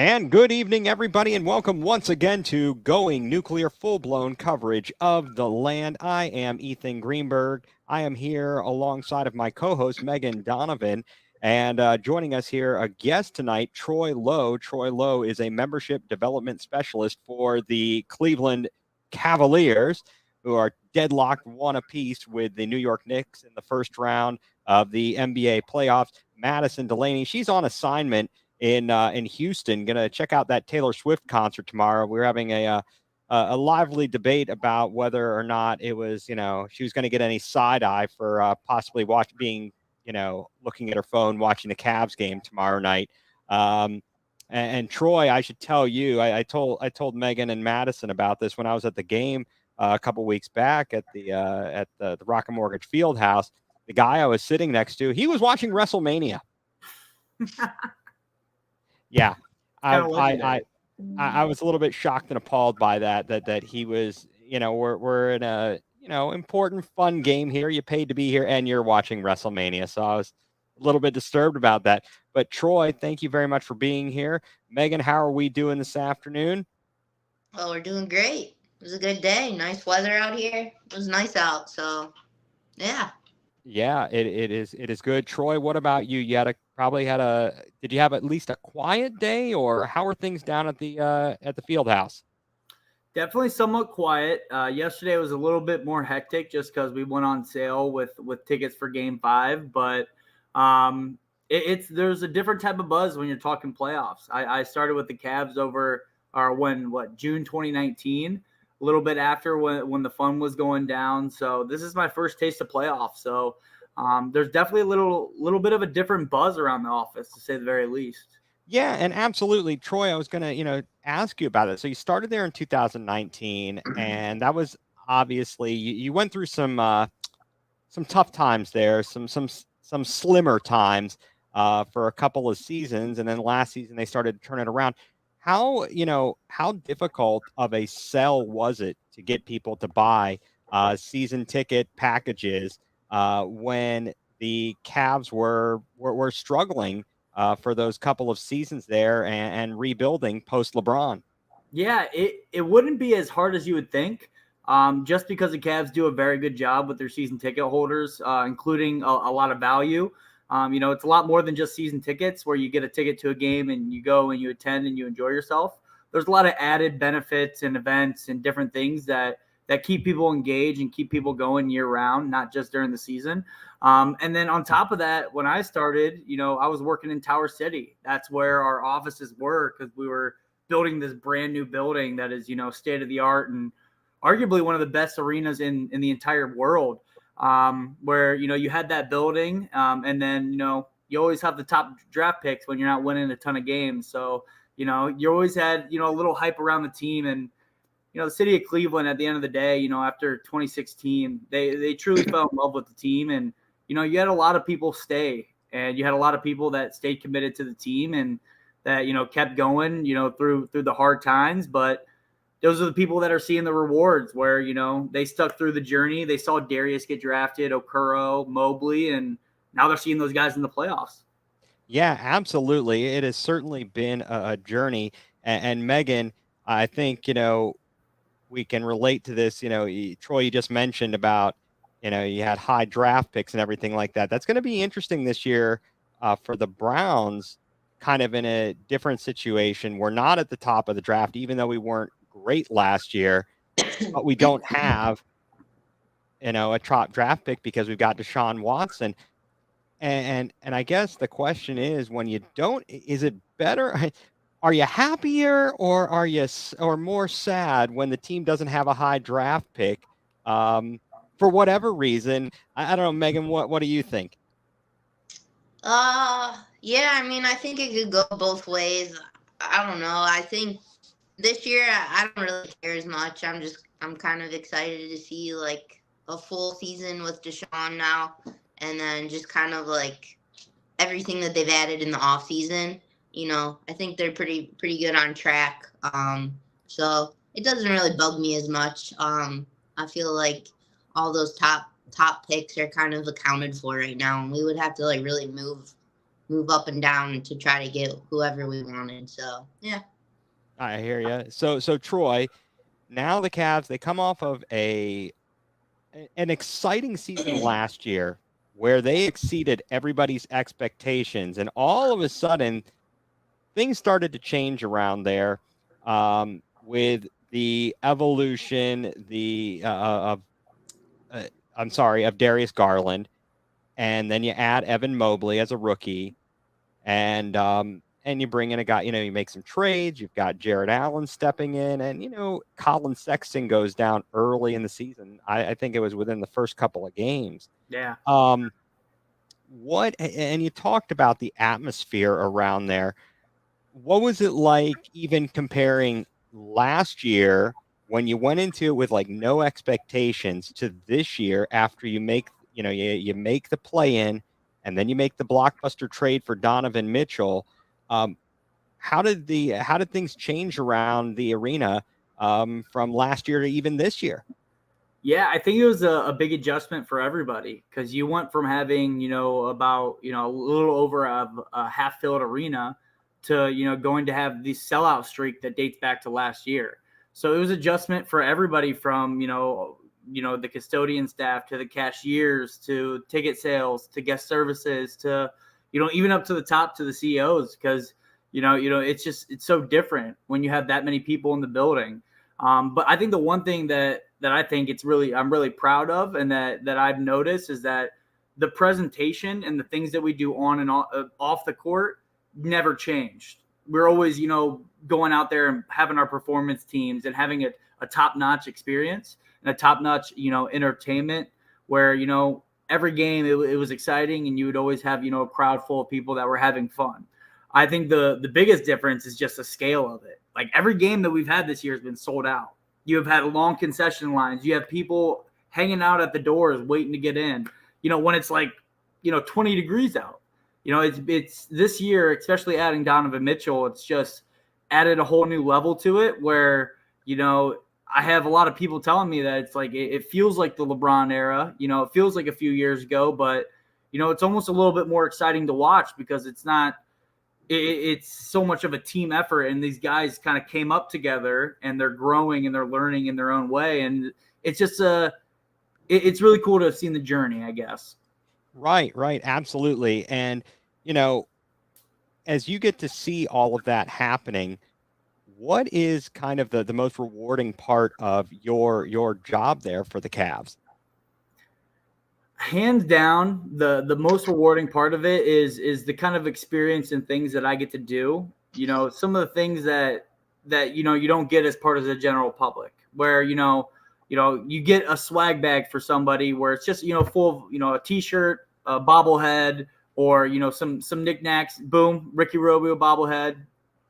And good evening, everybody, and welcome once again to Going nuCLEar full-blown coverage of the land. I am Ethan Greenberg. I am here alongside of my co-host, Megan Donovan, and joining us here, a guest tonight, Troy Lowe. Troy Lowe is a membership development specialist for the Cleveland Cavaliers, who are deadlocked one apiece with the New York Knicks in the first round of the NBA playoffs. Madison Delaney, she's on assignment in Houston. Gonna check out that Taylor Swift concert tomorrow. We're having a lively debate about whether or not it was, she was going to get any side eye for possibly looking at her phone watching the Cavs game tomorrow night. And Troy, I should tell you, I told Megan and Madison about this when I was at the game a couple weeks back at the Rocket Mortgage Fieldhouse. The guy I was sitting next to, he was watching WrestleMania. Yeah, I was a little bit shocked and appalled by that he was, we're in a, important, fun game here. You paid to be here and you're watching WrestleMania. So I was a little bit disturbed about that. But Troy, thank you very much for being here. Megan, how are we doing this afternoon? Well, we're doing great. It was a good day. Nice weather out here. It was nice out. So, yeah. Yeah, it is good. Troy, what about you? You did you have at least a quiet day, or how are things down at the field house? Definitely somewhat quiet. Yesterday was a little bit more hectic just because we went on sale with tickets for Game 5. But there's a different type of buzz when you're talking playoffs. I started with the Cavs June 2019, a little bit after when the fun was going down. So this is my first taste of playoffs. So there's definitely a little bit of a different buzz around the office, to say the very least. Yeah, and absolutely, Troy. I was gonna, ask you about it. So you started there in 2019, and that was obviously you went through some tough times there, some slimmer times for a couple of seasons, and then last season they started to turn it around. How difficult of a sell was it to get people to buy season ticket packages when the Cavs were struggling for those couple of seasons there and rebuilding post LeBron? Yeah, it wouldn't be as hard as you would think, just because the Cavs do a very good job with their season ticket holders, including a lot of value. It's a lot more than just season tickets where you get a ticket to a game and you go and you attend and you enjoy yourself. There's a lot of added benefits and events and different things that keep people engaged and keep people going year round, not just during the season. And then on top of that, when I started, I was working in Tower City. That's where our offices were, because we were building this brand new building that is, state of the art and arguably one of the best arenas in the entire world. Where, you had that building, and then, you always have the top draft picks when you're not winning a ton of games. So, you always had, a little hype around the team. And, the city of Cleveland, at the end of the day, after 2016, they truly fell in love with the team. And, you had a lot of people stay, and you had a lot of people that stayed committed to the team and that, kept going, through the hard times. But those are the people that are seeing the rewards where, they stuck through the journey. They saw Darius get drafted, Okoro, Mobley, and now they're seeing those guys in the playoffs. Yeah, absolutely. It has certainly been a journey. And Megan, I think, we can relate to this. Troy, you just mentioned about, you had high draft picks and everything like that. That's going to be interesting this year for the Browns, kind of in a different situation. We're not at the top of the draft, even though we weren't great last year, but we don't have, a top draft pick because we've got Deshaun Watson. And I guess the question is, when you don't, is it better? Are you happier, or are you more sad when the team doesn't have a high draft pick for whatever reason? I don't know, Megan. What do you think? Yeah, I mean, I think it could go both ways. I don't know. I think this year I don't really care as much. I'm kind of excited to see like a full season with Deshaun now, and then just kind of like everything that they've added in the off season. I think they're pretty good on track. So it doesn't really bug me as much. I feel like all those top picks are kind of accounted for right now, and we would have to like really move move up and down to try to get whoever we wanted. So yeah. I hear you. So Troy, now the Cavs, they come off of an exciting season last year where they exceeded everybody's expectations, and all of a sudden things started to change around there, with the evolution of of Darius Garland, and then you add Evan Mobley as a rookie, and you bring in a guy, you make some trades. You've got Jared Allen stepping in, and Colin Sexton goes down early in the season. I think it was within the first couple of games. Yeah. And you talked about the atmosphere around there. What was it like, even comparing last year when you went into it with like no expectations, to this year after you make you make the play in, and then you make the blockbuster trade for Donovan Mitchell? How did things change around the arena, from last year to even this year? Yeah, I think it was a big adjustment for everybody, because you went from having, about, a little over a half-filled arena to, going to have the sellout streak that dates back to last year. So it was adjustment for everybody, from, the custodian staff to the cashiers to ticket sales to guest services to, even up to the top, to the CEOs, because, it's so different when you have that many people in the building. But I think the one thing that I think I'm really proud of, and that I've noticed, is that the presentation and the things that we do on and off the court never changed. We're always, going out there and having our performance teams and having a top-notch experience and a top-notch, entertainment, where, every game it was exciting, and you would always have, a crowd full of people that were having fun. I think the biggest difference is just the scale of it. Like, every game that we've had this year has been sold out. You have had long concession lines. You have people hanging out at the doors waiting to get in. When it's like, 20 degrees out. It's this year, especially adding Donovan Mitchell, it's just added a whole new level to it, where, I have a lot of people telling me that it's like it feels like the LeBron era. It feels like a few years ago, but, it's almost a little bit more exciting to watch, because it's not – it's so much of a team effort, and these guys kind of came up together, and they're growing and they're learning in their own way. And it's just it's really cool to have seen the journey, I guess. Right. Absolutely. And, as you get to see all of that happening, what is kind of the most rewarding part of your job there for the Cavs? Hands down, the most rewarding part of it is the kind of experience and things that I get to do. Some of the things that you don't get as part of the general public, where you get a swag bag for somebody, where it's just full of a t-shirt, a bobblehead, or some knickknacks. Boom, Ricky Rubio bobblehead.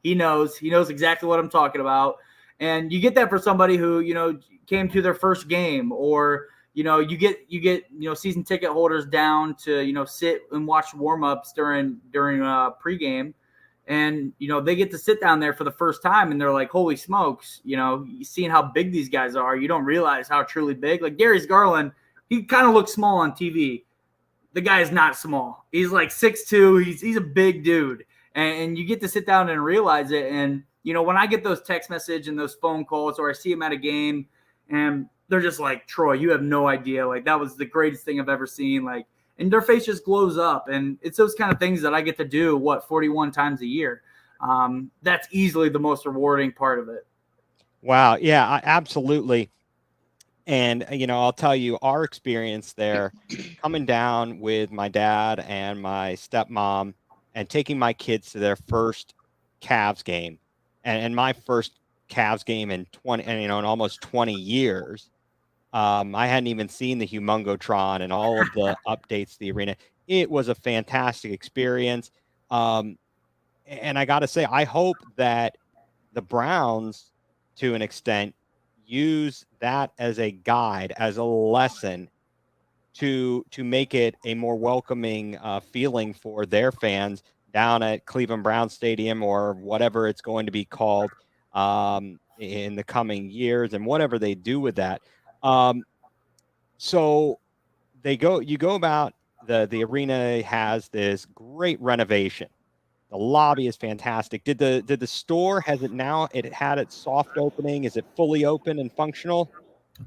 He knows exactly what I'm talking about. And you get that for somebody who came to their first game, or you get season ticket holders down to sit and watch warm-ups during pregame, and they get to sit down there for the first time, and they're like, holy smokes, seeing how big these guys are, you don't realize how truly big. Like Darius Garland, he kind of looks small on TV. The guy is not small. He's like 6'2". He's a big dude, and you get to sit down and realize it. And when I get those text messages and those phone calls, or I see him at a game, and they're just like, Troy, you have no idea. Like, that was the greatest thing I've ever seen. Like, and their face just glows up. And it's those kind of things that I get to do, 41 times a year. That's easily the most rewarding part of it. Wow. Yeah, absolutely. And, I'll tell you our experience there, coming down with my dad and my stepmom and taking my kids to their first Cavs game, and my first Cavs game in in almost 20 years. I hadn't even seen the Humongotron and all of the updates to the arena. It was a fantastic experience. And I got to say, I hope that the Browns, to an extent, use that as a guide, as a lesson to make it a more welcoming feeling for their fans down at Cleveland Brown Stadium, or whatever it's going to be called in the coming years, and whatever they do with that. So you go about the arena has this great renovation. The lobby is fantastic. Did the store, has it now, it had its soft opening? Is it fully open and functional?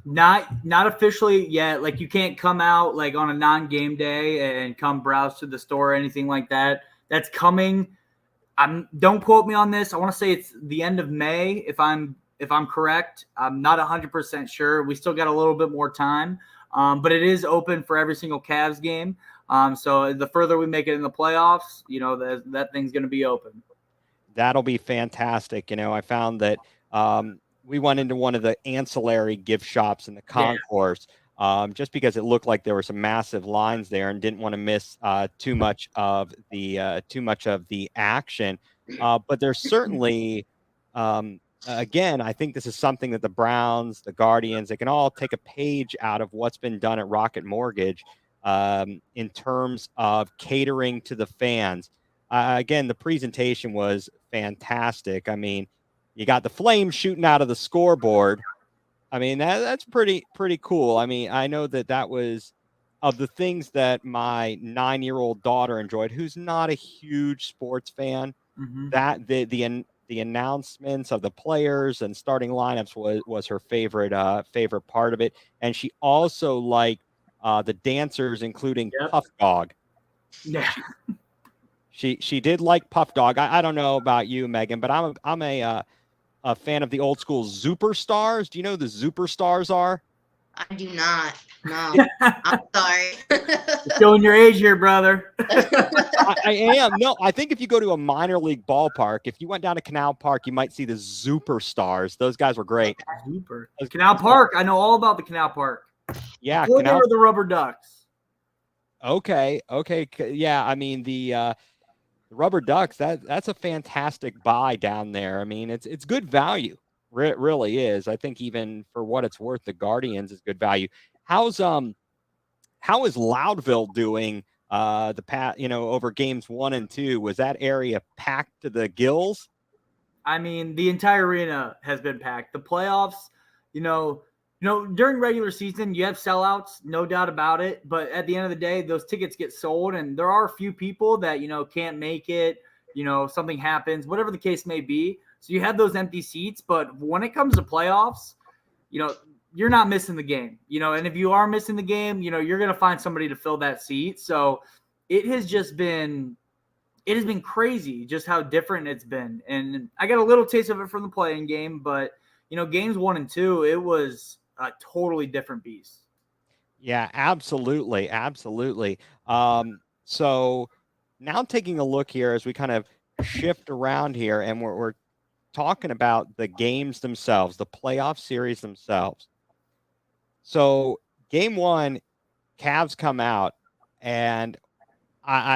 Not officially yet. Like you can't come out like on a non-game day and come browse to the store or anything like that. That's coming. Don't quote me on this. I want to say it's the end of May if I'm correct. I'm not 100% sure. We still got a little bit more time. But it is open for every single Cavs game. So the further we make it in the playoffs, that thing's going to be open. That'll be fantastic. I found that we went into one of the ancillary gift shops in the concourse just because it looked like there were some massive lines there and didn't want to miss too much of the action. But there's certainly, again, I think this is something that the Browns, the Guardians, they can all take a page out of what's been done at Rocket Mortgage in terms of catering to the fans. Again, the presentation was fantastic. I mean, you got the flames shooting out of the scoreboard. I mean, that's pretty cool. I mean, I know that was of the things that my 9-year-old daughter enjoyed, who's not a huge sports fan. Mm-hmm. That the announcements of the players and starting lineups was her favorite part of it, and she also liked the dancers, including Puff Dog. Yeah. She did like Puff Dog. I don't know about you, Megan, but I'm a fan of the old school Superstars. Do you know who the Superstars are? I do not. No, I'm sorry. Showing your age here, brother. I am. No, I think if you go to a minor league ballpark, if you went down to Canal Park, you might see the Superstars. Those guys were great. Super. Canal Park. I know all about the Canal Park. Yeah, Canal or the Rubber Ducks. Okay. Yeah, I mean the Rubber Ducks. That's a fantastic buy down there. I mean, it's good value. It really is. I think even for what it's worth, the Guardians is good value. How is Loudville doing? Over games 1 and 2, was that area packed to the gills? I mean, the entire arena has been packed. The playoffs, during regular season, you have sellouts, no doubt about it. But at the end of the day, those tickets get sold, and there are a few people that, can't make it, something happens, whatever the case may be. So you have those empty seats. But when it comes to playoffs, you're not missing the game, and if you are missing the game, you're going to find somebody to fill that seat. So it has been crazy just how different it's been. And I got a little taste of it from the playing game, but games 1 and 2, it was a totally different beast. Yeah, absolutely. So now taking a look here as we kind of shift around here, and we're talking about the games themselves, the playoff series themselves. So game 1, Cavs come out, and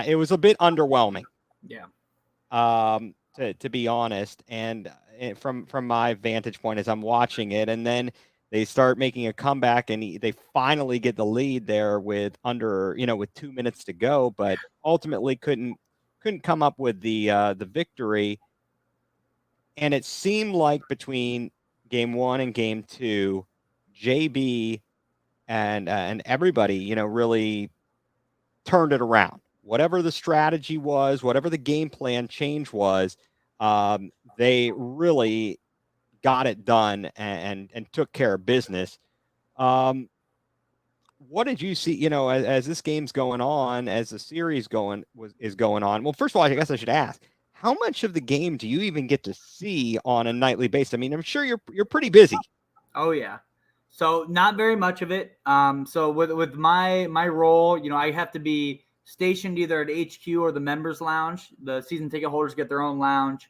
it was a bit underwhelming. Yeah. To be honest, and from my vantage point as I'm watching it, and then they start making a comeback, and they finally get the lead there with 2 minutes to go, but ultimately couldn't come up with the victory. And it seemed like between game 1 and game 2, JB and everybody, really turned it around. Whatever the strategy was, whatever the game plan change was, they really got it done and took care of business. What did you see, as this game's going on, as the series is going on? Well, first of all, I guess I should ask, how much of the game do you even get to see on a nightly basis? I mean, I'm sure you're pretty busy. Oh yeah. So not very much of it. So with my role, I have to be stationed either at HQ or the members lounge. The season ticket holders get their own lounge.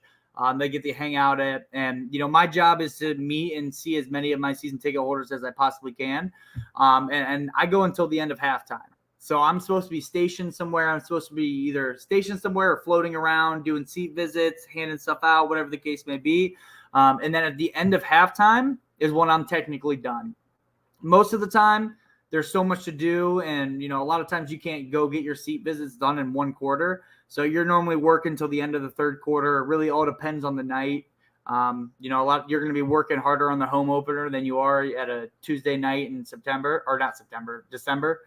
They get to hang out at, and my job is to meet and see as many of my season ticket holders as I possibly can. And I go until the end of halftime. So I'm supposed to be stationed somewhere. I'm supposed to be either stationed somewhere or floating around, doing seat visits, handing stuff out, whatever the case may be. And then at the end of halftime is when I'm technically done. Most of the time, there's so much to do, and a lot of times you can't go get your seat visits done in 1 quarter. So you're normally working until the end of the 3rd quarter. It really all depends on the night. You're going to be working harder on the home opener than you are at a Tuesday night in December.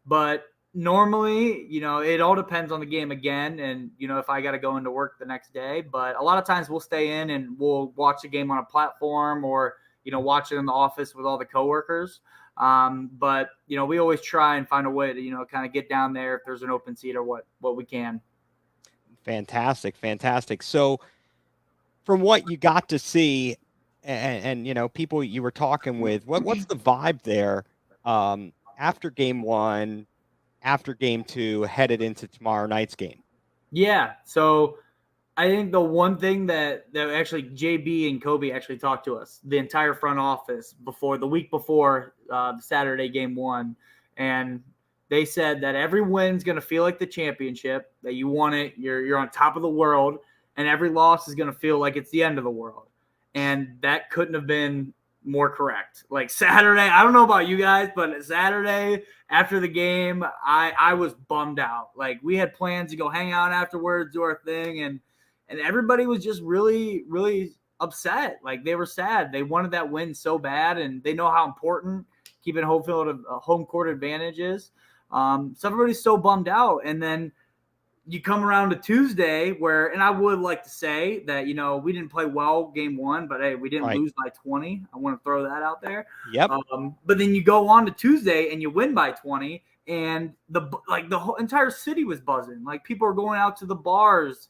But Normally, it all depends on the game again, and if I got to go into work the next day. But a lot of times we'll stay in and we'll watch the game on a platform, or watch it in the office with all the coworkers. But we always try and find a way to kind of get down there if there's an open seat or what we can. Fantastic. So, from what you got to see, and people you were talking with, what's the vibe there after game one, after game two, headed into tomorrow night's game? Yeah. So I think the one thing that actually JB and Kobe actually talked to us, the entire front office, the week before the Saturday game one, and they said that every win's going to feel like the championship, that you won it, you're on top of the world, and every loss is going to feel like it's the end of the world. And that couldn't have been more correct. Like Saturday, I don't know about you guys, but Saturday after the game, I was bummed out. Like, we had plans to go hang out afterwards, do our thing, and everybody was just really, really upset. Like, they were sad. They wanted that win so bad, and they know how important keeping home court advantage is. So everybody's so bummed out. And then you come around to Tuesday and I would like to say that, we didn't play well game one, but hey, we didn't lose by 20. I want to throw that out there. Yep. But then you go on to Tuesday and you win by 20, and the whole entire city was buzzing. Like, people are going out to the bars,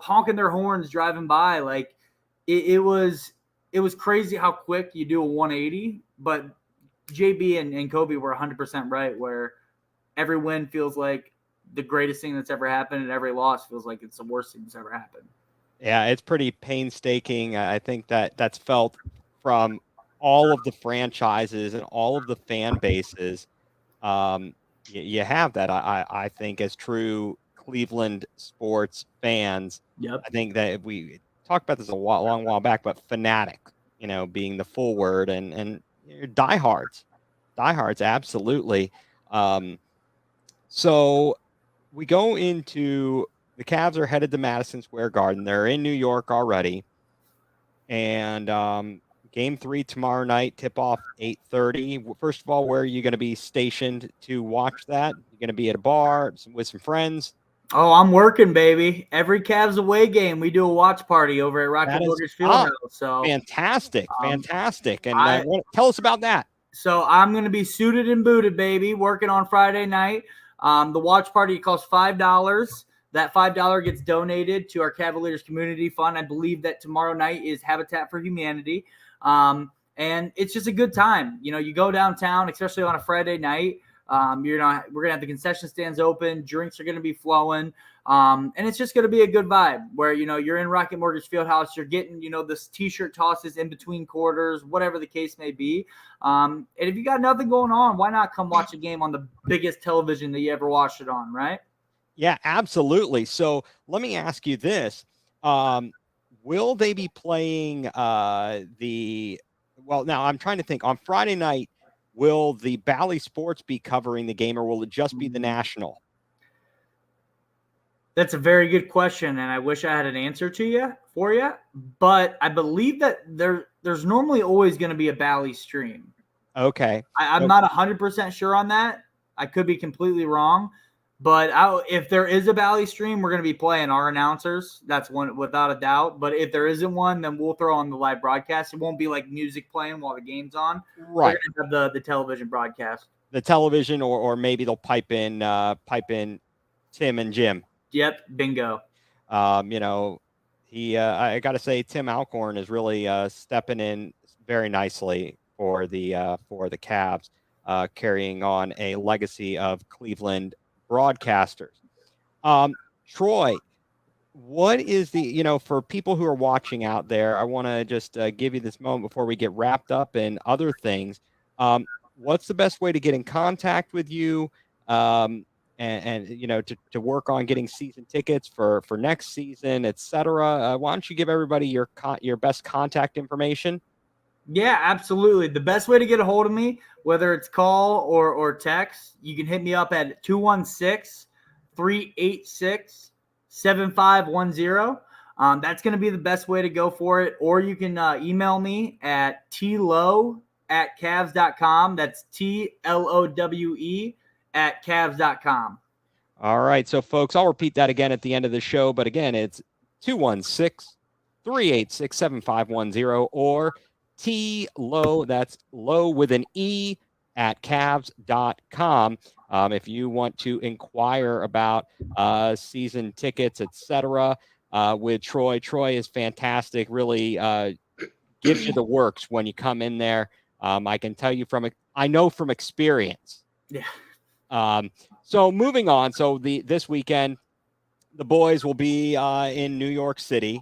honking their horns driving by. Like, it was crazy how quick you do a 180. But JB and Kobe were 100% right, where every win feels like the greatest thing that's ever happened, and every loss feels like it's the worst thing that's ever happened. Yeah, it's pretty painstaking. I think that's felt from all of the franchises and all of the fan bases. You have that, I think, as true Cleveland sports fans. Yep. I think that we talked about this a long while back, but fanatic, being the full word, and diehards, absolutely. So we go into the Cavs are headed to Madison Square Garden. They're in New York already, and game 3 tomorrow night. Tip off 8:30. First of all, where are you going to be stationed to watch that? You're going to be at a bar with some friends. Oh, I'm working, baby. Every Cavs away game, we do a watch party over at Rocket Mortgage Fieldhouse. So fantastic. And tell us about that. So I'm going to be suited and booted, baby, working on Friday night. The watch party costs $5. That $5 gets donated to our Cavaliers Community Fund. I believe that tomorrow night is Habitat for Humanity. And it's just a good time. You go downtown, especially on a Friday night. We're going to have the concession stands open. Drinks are going to be flowing. And it's just going to be a good vibe where, you're in Rocket Mortgage Fieldhouse. You're getting, this T-shirt tosses in between quarters, whatever the case may be. And if you got nothing going on, why not come watch a game on the biggest television that you ever watched it on, right? Yeah, absolutely. So let me ask you this. Will they be playing now I'm trying to think. On Friday night, will the Bally Sports be covering the game, or will it just be the National? That's a very good question, and I wish I had an answer for you. But I believe that there's normally always going to be a Bally stream. Okay. I'm not 100% sure on that. I could be completely wrong. But if there is a Bally stream, we're going to be playing our announcers. That's one without a doubt. But if there isn't one, then we'll throw on the live broadcast. It won't be like music playing while the game's on. Right. We're going to have the television broadcast. The television, or maybe they'll pipe in Tim and Jim. Yep, bingo. I got to say, Tim Alcorn is really stepping in very nicely for the Cavs, carrying on a legacy of Cleveland broadcasters. Troy, what is for people who are watching out there, I want to just give you this moment before we get wrapped up in other things. What's the best way to get in contact with you? And to work on getting season tickets for next season, etc. Why don't you give everybody your best contact information? Yeah, absolutely. The best way to get a hold of me, whether it's call or text, you can hit me up at 216-386-7510. That's going to be the best way to go for it. Or you can email me at tlowe@cavs.com. That's TLOWE at Cavs.com. All right. So, folks, I'll repeat that again at the end of the show. But again, it's 216-386-7510 or T-Low, that's low with an E, at Cavs.com. If you want to inquire about season tickets, etc., with Troy. Troy is fantastic, really gives you the works when you come in there. I can tell you I know from experience. Yeah. So moving on. So this weekend, the boys will be in New York City,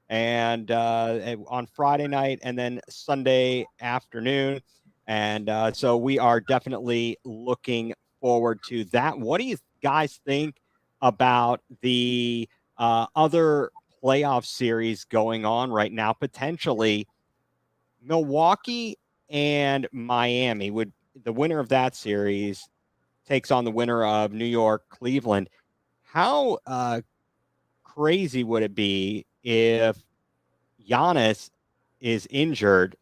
and on Friday night, and then Sunday afternoon. And so we are definitely looking forward to that. What do you guys think about the other playoff series going on right now? Potentially, Milwaukee and Miami would the winner of that series takes on the winner of New York, Cleveland. How crazy would it be if Giannis is injured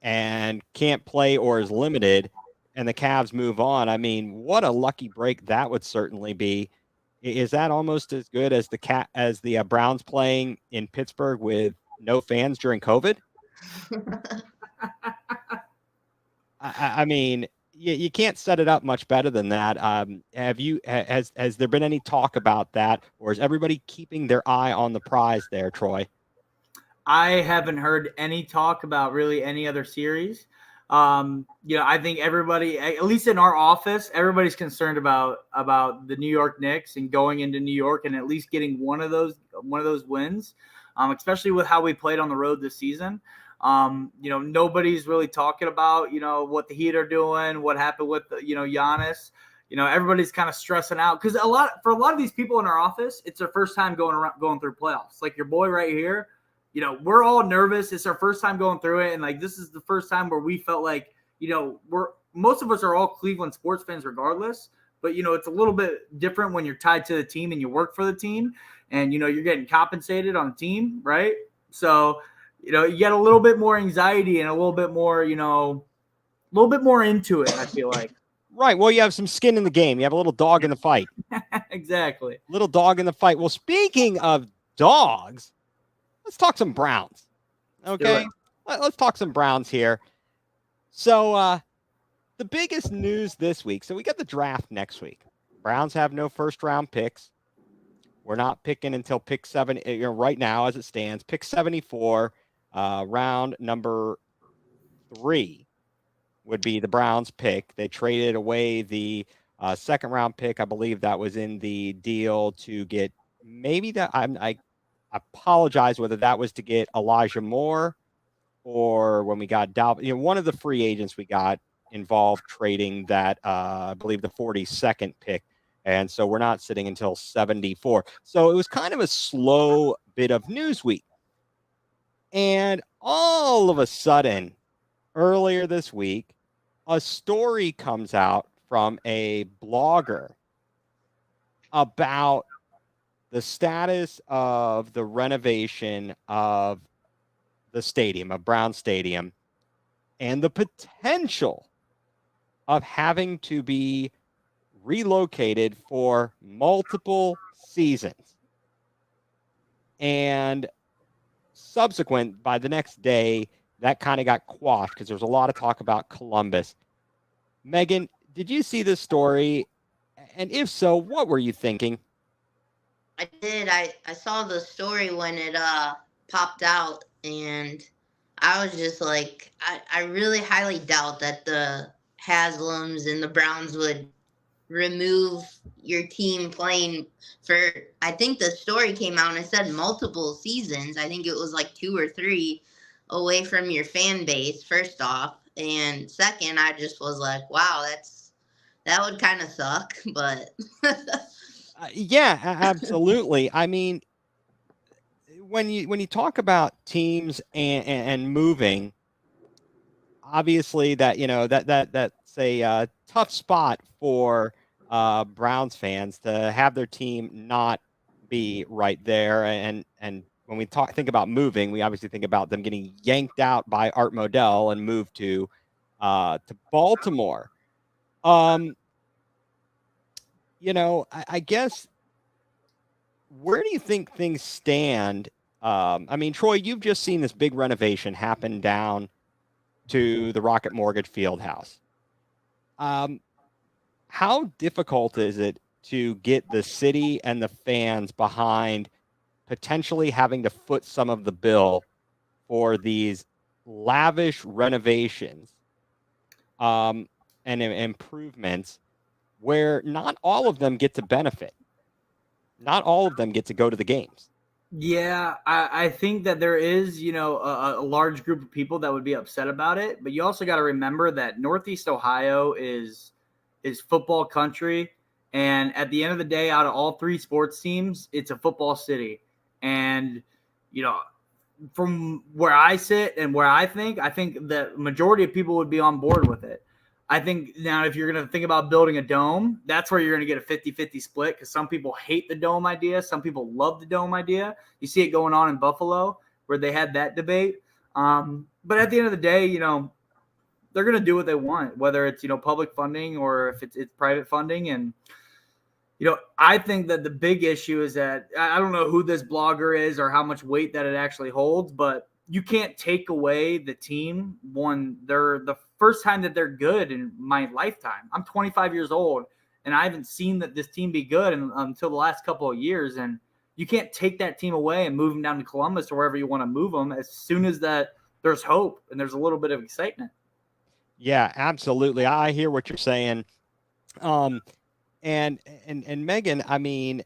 and can't play or is limited and the Cavs move on? I mean, what a lucky break that would certainly be. Is that almost as good as the Browns playing in Pittsburgh with no fans during COVID? I mean, you can't set it up much better than that. Has there been any talk about that, or is everybody keeping their eye on the prize there, Troy? I haven't heard any talk about really any other series. I think everybody, at least in our office, everybody's concerned about the New York Knicks and going into New York and at least getting one of those wins, especially with how we played on the road this season. Nobody's really talking about, what the Heat are doing, what happened with, Giannis. Everybody's kind of stressing out because for a lot of these people in our office, it's their first time going through playoffs. Like your boy right here, we're all nervous. It's our first time going through it. And like, this is the first time where we felt like, most of us are all Cleveland sports fans regardless, but it's a little bit different when you're tied to the team and you work for the team and, you're getting compensated on the team. Right. So, you get a little bit more anxiety and a little bit more, into it, I feel like. Right. Well, you have some skin in the game. You have a little dog in the fight. Exactly. Little dog in the fight. Well, speaking of dogs, let's talk some Browns. Okay. Let's talk some Browns here. So the biggest news this week. So we got the draft next week. Browns have no first round picks. We're not picking until pick 7, right now as it stands. Pick 74, round number 3 would be the Browns pick. They traded away the second round pick. I believe that was in the deal to get maybe that. I apologize whether that was to get Elijah Moore or when we got Dalvin. One of the free agents we got involved trading that, I believe, the 42nd pick. And so we're not sitting until 74. So it was kind of a slow bit of news week. And all of a sudden, earlier this week, a story comes out from a blogger about the status of the renovation of the stadium, of Brown Stadium, and the potential of having to be relocated for multiple seasons. And subsequent, by the next day, that kind of got quashed because there was a lot of talk about Columbus. Megan, did you see this story? And if so, what were you thinking? I did. I saw the story when it popped out, and I was just like, I really highly doubt that the Haslams and the Browns would remove your team playing for, I think the story came out and it said multiple seasons. I think it was like 2 or 3 away from your fan base, first off. And second, I just was like, wow, that would kind of suck, but yeah, absolutely. I mean, when you talk about teams and moving, obviously that's a tough spot for Browns fans to have their team not be right there. And when we think about moving, we obviously think about them getting yanked out by Art Modell and moved to Baltimore. I guess, where do you think things stand? I mean, Troy, you've just seen this big renovation happen down to the Rocket Mortgage Field House. Um, how difficult is it to get the city and the fans behind potentially having to foot some of the bill for these lavish renovations and improvements where not all of them get to benefit? Not all of them get to go to the games. Yeah, I think that there is, a large group of people that would be upset about it. But you also got to remember that Northeast Ohio is football country, and at the end of the day, out of all three sports teams, it's a football city. And you know, from where I sit and where I think the majority of people would be on board with it. I think now if you're going to think about building a dome, that's where you're going to get a 50-50 split because some people hate the dome idea. Some people love the dome idea. You see it going on in Buffalo where they had that debate. But at the end of the day, they're going to do what they want, whether it's, public funding or if it's private funding. And, I think that the big issue is that I don't know who this blogger is or how much weight that it actually holds, but you can't take away the team when they're the first time that they're good in my lifetime. I'm 25 years old and I haven't seen that this team be good until the last couple of years. And you can't take that team away and move them down to Columbus or wherever you want to move them as soon as that there's hope and there's a little bit of excitement. Yeah, absolutely. I hear what you're saying. And Megan, I mean,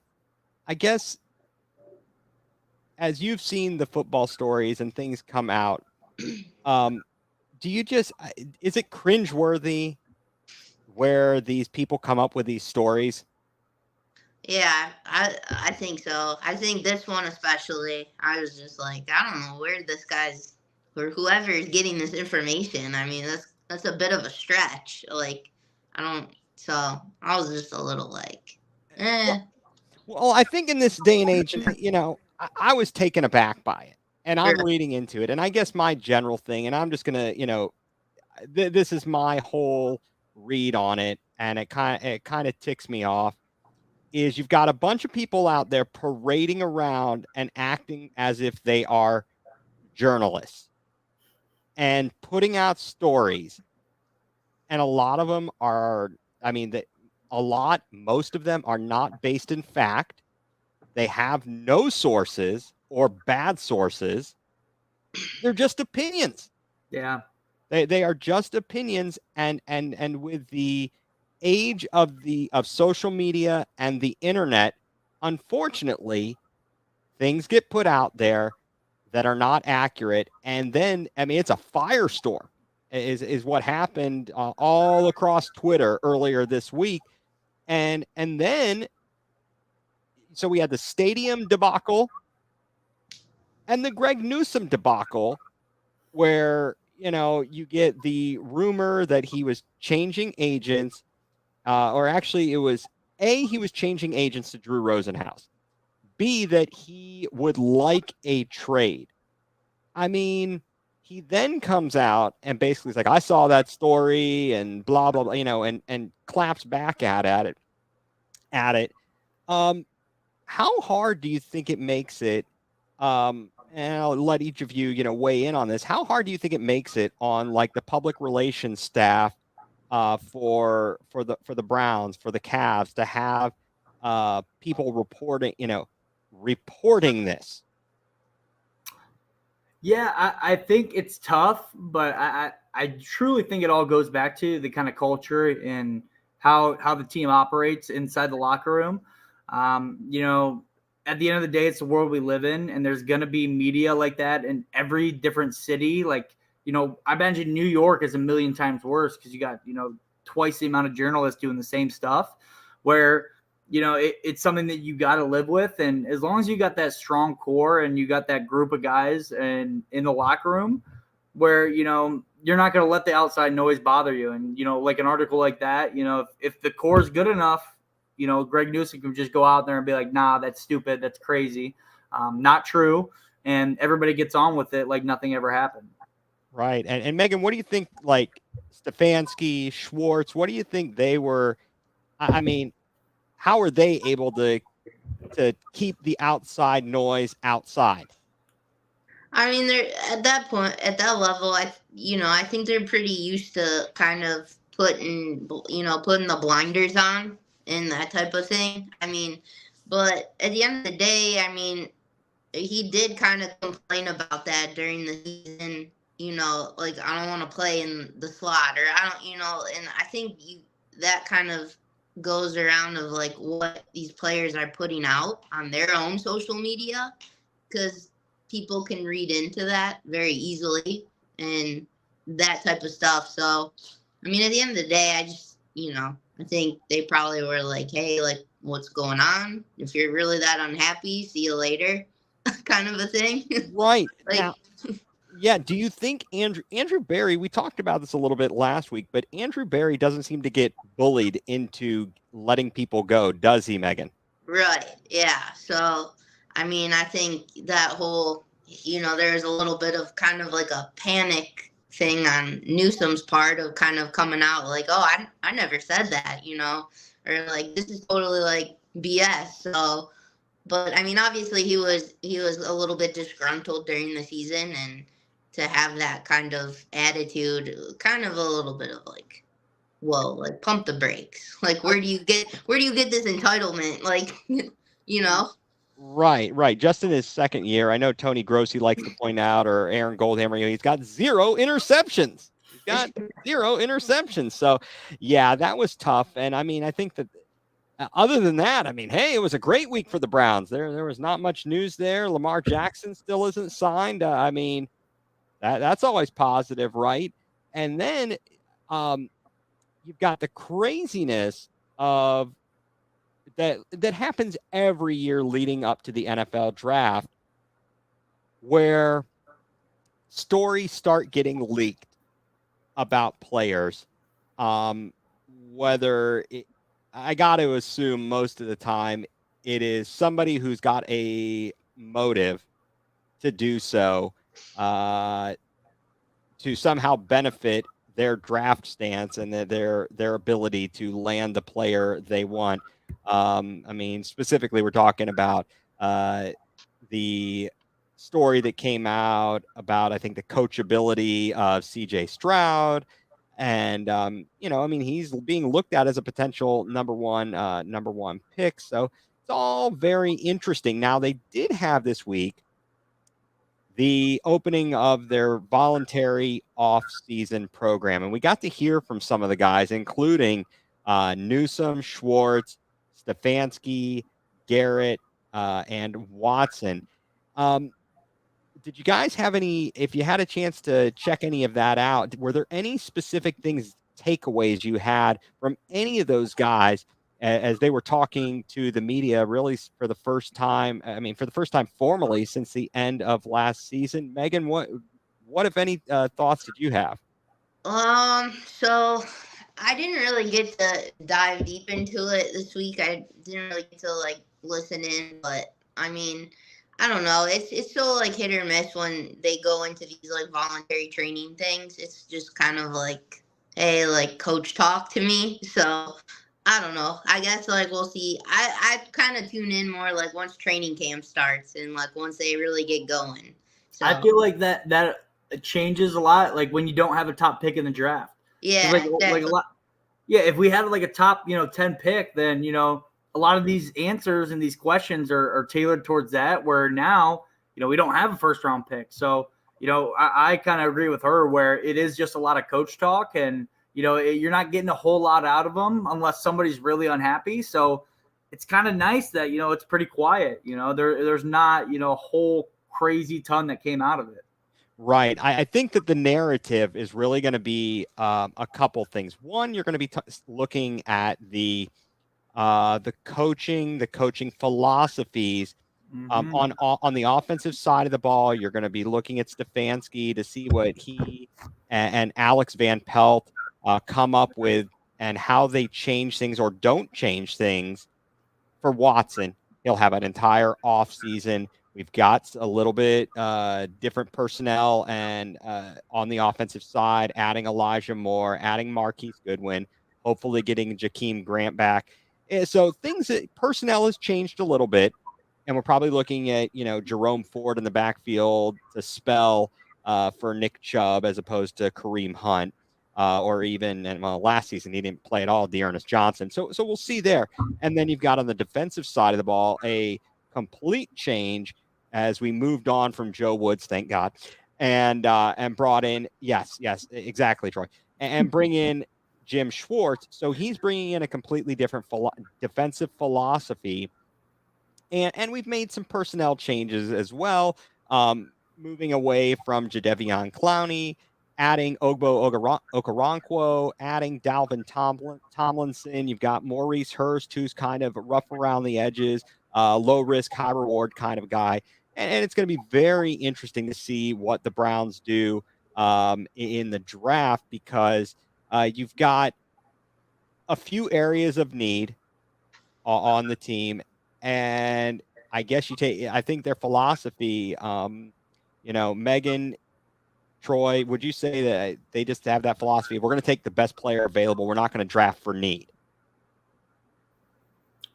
I guess as you've seen the football stories and things come out, do you just is it cringeworthy where these people come up with these stories? Yeah, I think so. I think this one especially. I was just like, I don't know where this guy's or whoever is getting this information. I mean, that's a bit of a stretch. Like, I don't. So I was just a little like, eh. Well, I think in this day and age, I was taken aback by it, and I'm Sure. reading into it, and I guess my general thing, and I'm just gonna, this is my whole read on it, and it kind of ticks me off. Is you've got a bunch of people out there parading around and acting as if they are journalists and putting out stories, and a lot of them are, I mean, most of them are not based in fact. They have no sources or bad sources. They're just opinions. Yeah. They are just opinions, and with the age of social media and the internet, unfortunately, things get put out there that are not accurate, and then I mean it's a firestorm is what happened all across Twitter earlier this week, and then so we had the stadium debacle and the Greg Newsom debacle, where you get the rumor that he was changing agents, or actually it was he was changing agents to Drew Rosenhaus. B, that he would like a trade. I mean, he then comes out and basically is like, I saw that story and blah blah blah, and claps back at it. How hard do you think it makes it? And I'll let each of you, weigh in on this. How hard do you think it makes it on like the public relations staff for the Browns, for the Cavs to have people reporting this? Yeah, I think it's tough, but I truly think it all goes back to the kind of culture and how the team operates inside the locker room. At the end of the day, it's the world we live in, and there's going to be media like that in every different city. Like, I imagine New York is a million times worse because you got, twice the amount of journalists doing the same stuff where, it's something that you got to live with. And as long as you got that strong core and you got that group of guys and in the locker room where, you're not going to let the outside noise bother you. And, like an article like that, if the core is good enough, Greg Newsom can just go out there and be like, nah, that's stupid. That's crazy. Not true. And everybody gets on with it like nothing ever happened. Right. And Megan, what do you think, like Stefanski, Schwartz, what do you think they were? I mean, how are they able to keep the outside noise outside? I mean, they're at that point, at that level. I think they're pretty used to kind of putting the blinders on and that type of thing. I mean, but at the end of the day, I mean, he did kind of complain about that during the season. Like, I don't want to play in the slot, or I don't, and I think that kind of goes around of like what these players are putting out on their own social media, because people can read into that very easily and that type of stuff. So, I mean, at the end of the day, I think they probably were like, hey, like, what's going on? If you're really that unhappy, see you later, kind of a thing. Right. Like, Now, yeah, do you think Andrew Barry, we talked about this a little bit last week, but Andrew Barry doesn't seem to get bullied into letting people go, does he, Megan? right. Yeah. So, I mean, I think that whole, there's a little bit of kind of like a panic thing on Newsom's part of kind of coming out like, oh, I never said that, or like, this is totally like BS. So, but I mean, obviously he was a little bit disgruntled during the season, and to have that kind of attitude, kind of a little bit of like, whoa, like, pump the brakes. Like, where do you get this entitlement? Like, you know? Right. Just in his second year, I know Tony Grossi likes to point out, or Aaron Goldhammer, he's got 0 interceptions. He's got 0 interceptions. So, yeah, that was tough. And I mean, I think that other than that, I mean, hey, it was a great week for the Browns. There was not much news there. Lamar Jackson still isn't signed. I mean, that's always positive, right? And then you've got the craziness of that happens every year leading up to the NFL draft, where stories start getting leaked about players. Whether I got to assume most of the time it is somebody who's got a motive to do so, to somehow benefit their draft stance and their ability to land the player they want. I mean, specifically, we're talking about the story that came out about, I think, the coachability of CJ Stroud. And I mean, he's being looked at as a potential number one pick. So it's all very interesting. Now, they did have this week the opening of their voluntary off-season program, and we got to hear from some of the guys, including Newsome, Schwartz, Stefanski, Garrett, and Watson. Did you guys have any, if you had a chance to check any of that out, were there any specific takeaways you had from any of those guys as they were talking to the media really for the first time? I mean, for the first time formally since the end of last season. Megan, what if any thoughts did you have? So I didn't really get to dive deep into it this week. I didn't really get to like listen in, but I mean, I don't know. It's still like hit or miss when they go into these like voluntary training things. It's just kind of like, hey, like, coach talk to me. So I don't know. I guess like we'll see. I kind of tune in more like once training camp starts and like once they really get going. So I feel like that changes a lot. Like when you don't have a top pick in the draft. yeah, Like a lot. Yeah, if we had like a top 10 pick, then a lot of these answers and these questions are tailored towards that. Where now we don't have a first round pick, so I kind of agree with her where it is just a lot of coach talk, and you're not getting a whole lot out of them unless somebody's really unhappy. So it's kind of nice that it's pretty quiet. There's not a whole crazy ton that came out of it. Right. I think that the narrative is really going to be a couple things. One, you're going to be looking at the coaching philosophies. On the offensive side of the ball, you're going to be looking at Stefanski to see what he and Alex Van Pelt come up with and how they change things or don't change things for Watson. He'll have an entire offseason. We've got a little bit different personnel and on the offensive side, adding Elijah Moore, adding Marquise Goodwin, hopefully getting Jakeem Grant back. So personnel has changed a little bit, and we're probably looking at, Jerome Ford in the backfield to spell for Nick Chubb as opposed to Kareem Hunt, or even, and last season he didn't play at all, Dearness Johnson. So we'll see there. And then you've got on the defensive side of the ball a complete change as we moved on from Joe Woods, thank God, and brought in, yes, exactly, Troy, and bring in Jim Schwartz. So he's bringing in a completely different defensive philosophy. And we've made some personnel changes as well, moving away from Jadeveon Clowney, adding Ogbo Okoronkwo, adding Dalvin Tomlinson. You've got Maurice Hurst, who's kind of rough around the edges, low risk, high reward kind of guy. And it's going to be very interesting to see what the Browns do in the draft, because you've got a few areas of need on the team. And I guess I think their philosophy, Megan, Troy, would you say that they just have that philosophy? We're going to take the best player available. We're not going to draft for need.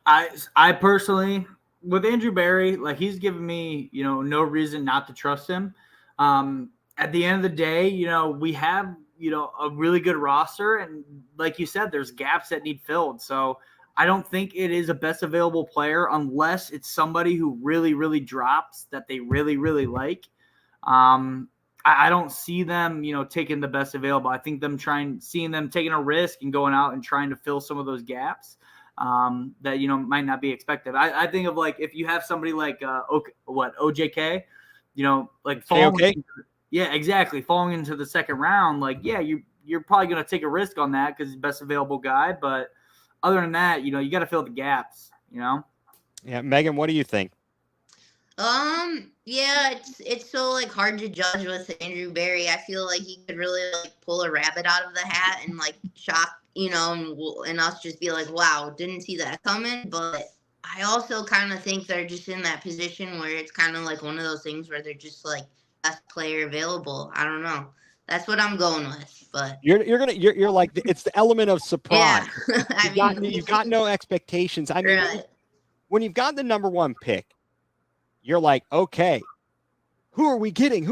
I personally, with Andrew Berry, like, he's given me, no reason not to trust him. At the end of the day, we have, a really good roster, and like you said, there's gaps that need filled. So I don't think it is a best available player unless it's somebody who really, really drops that they really, really like. I don't see them, taking the best available. I think seeing them taking a risk and going out and trying to fill some of those gaps that, might not be expected. I think of, like, if you have somebody like OJK, like falling. Okay. Yeah, exactly. Falling into the second round, like, yeah, you're probably going to take a risk on that because he's the best available guy. But other than that, you got to fill the gaps, Yeah, Megan, what do you think? Yeah, it's so, like, hard to judge with Andrew Berry. I feel like he could really, like, pull a rabbit out of the hat and, like, shock, and us just be like, wow, didn't see that coming. But I also kind of think they're just in that position where it's kind of like one of those things where they're just, like, best player available. I don't know. That's what I'm going with. But you're like, it's the element of surprise. Yeah. You've got no expectations. I mean, right. when you've got the number one pick, you're like, okay, who are we getting?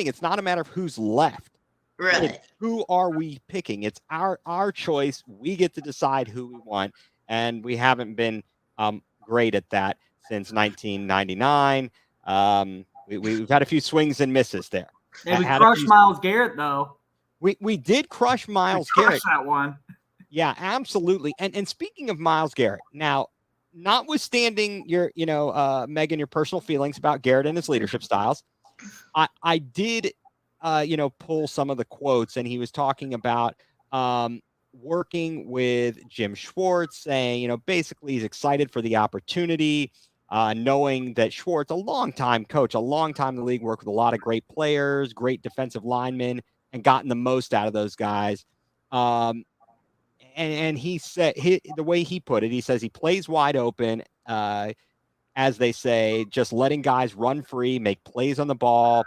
It's not a matter of who's left. Right. It's who are we picking? It's our choice. We get to decide who we want. And we haven't been great at that since 1999. We've had a few swings and misses there. And we crushed Myles Garrett, though. We did crush Myles Garrett. That one. Yeah, absolutely. And speaking of Myles Garrett, now, notwithstanding your, Megan, your personal feelings about Garrett and his leadership styles, I did, pull some of the quotes, and he was talking about working with Jim Schwartz, saying, basically he's excited for the opportunity, knowing that Schwartz, a longtime coach, a long time in the league, worked with a lot of great players, great defensive linemen, and gotten the most out of those guys. And he said, the way he put it, he says he plays wide open, as they say, just letting guys run free, make plays on the ball.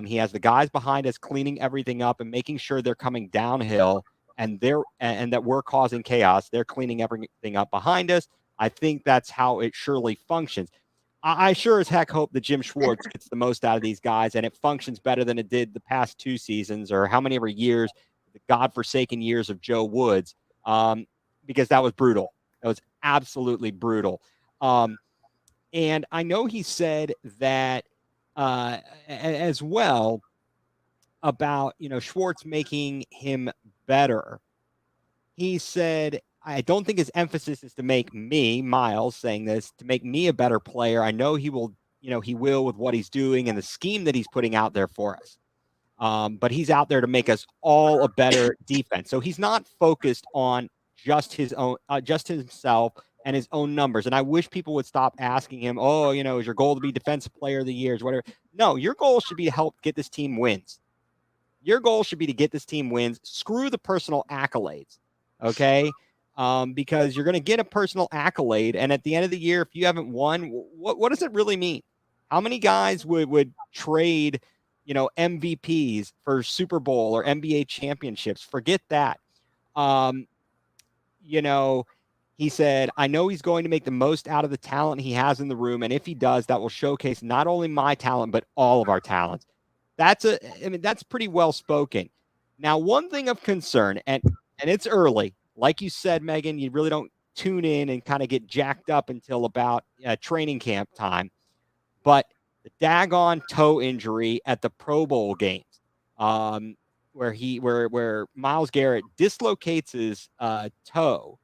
He has the guys behind us cleaning everything up and making sure they're coming downhill, and that we're causing chaos. They're cleaning everything up behind us. I think that's how it surely functions. I sure as heck hope that Jim Schwartz gets the most out of these guys, and it functions better than it did the past 2 seasons, or how many ever years, the godforsaken years of Joe Woods. Because that was brutal. That was absolutely brutal. And I know he said that as well about, Schwartz making him better. He said, I don't think his emphasis is to make me, Miles, saying this, to make me a better player. I know he will with what he's doing and the scheme that he's putting out there for us. But he's out there to make us all a better defense. So he's not focused on just himself and his own numbers. And I wish people would stop asking him, is your goal to be defensive player of the year, whatever? No, your goal should be to help get this team wins. Your goal should be to get this team wins. Screw the personal accolades. Okay. Because you're going to get a personal accolade. And at the end of the year, if you haven't won, what does it really mean? How many guys would trade, MVPs for Super Bowl or NBA championships? Forget that. he said, I know he's going to make the most out of the talent he has in the room. And if he does, that will showcase not only my talent, but all of our talents. That's pretty well spoken. Now, one thing of concern, and it's early, like you said, Megan, you really don't tune in and kind of get jacked up until about training camp time. But the daggone toe injury at the Pro Bowl games, where Myles Garrett dislocates his toe,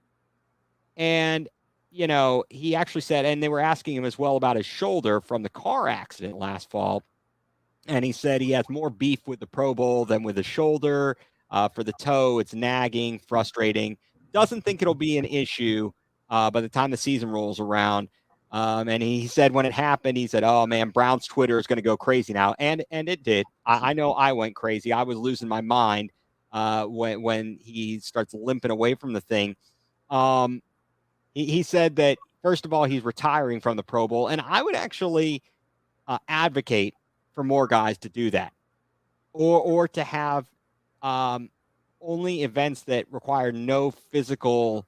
and he actually said, and they were asking him as well about his shoulder from the car accident last fall, and he said he has more beef with the Pro Bowl than with the shoulder. For the toe, it's nagging, frustrating. Doesn't think it'll be an issue by the time the season rolls around. And he said when it happened, he said, "Oh man, Brown's Twitter is going to go crazy now," and it did. I know I went crazy. I was losing my mind when he starts limping away from the thing. He said that first of all, he's retiring from the Pro Bowl, and I would actually advocate for more guys to do that, or to have only events that require no physical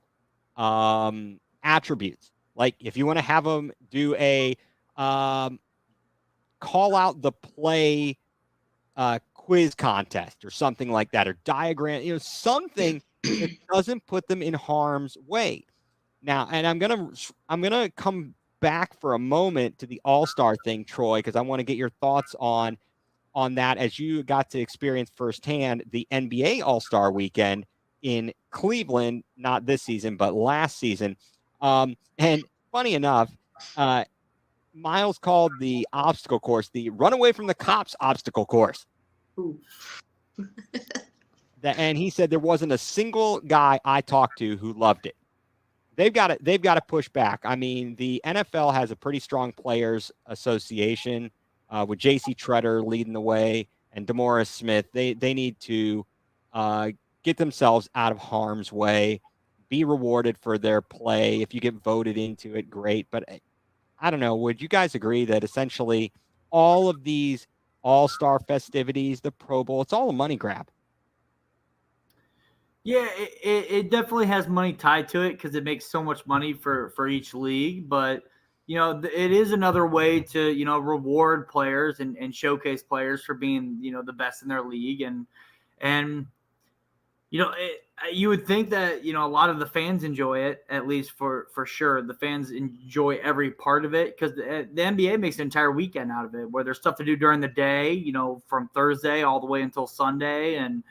attributes. Like if you want to have them do a call out the play quiz contest or something like that, or diagram, something that doesn't put them in harm's way. Now, and I'm gonna come back for a moment to the All-Star thing, Troy, because I want to get your thoughts on that as you got to experience firsthand the NBA All-Star weekend in Cleveland, not this season, but last season. And funny enough, Miles called the obstacle course the run away from the cops obstacle course. And he said there wasn't a single guy I talked to who loved it. They've got to push back. I mean, the NFL has a pretty strong players association with J.C. Treader leading the way and DeMaurice Smith. They need to get themselves out of harm's way, be rewarded for their play. If you get voted into it, great. But I don't know. Would you guys agree that essentially all of these all-star festivities, the Pro Bowl, it's all a money grab? Yeah, it definitely has money tied to it because it makes so much money for each league. But, it is another way to, reward players and showcase players for being, the best in their league. And you would think that, a lot of the fans enjoy it, at least for sure. The fans enjoy every part of it because the NBA makes an entire weekend out of it where there's stuff to do during the day, from Thursday all the way until Sunday. And,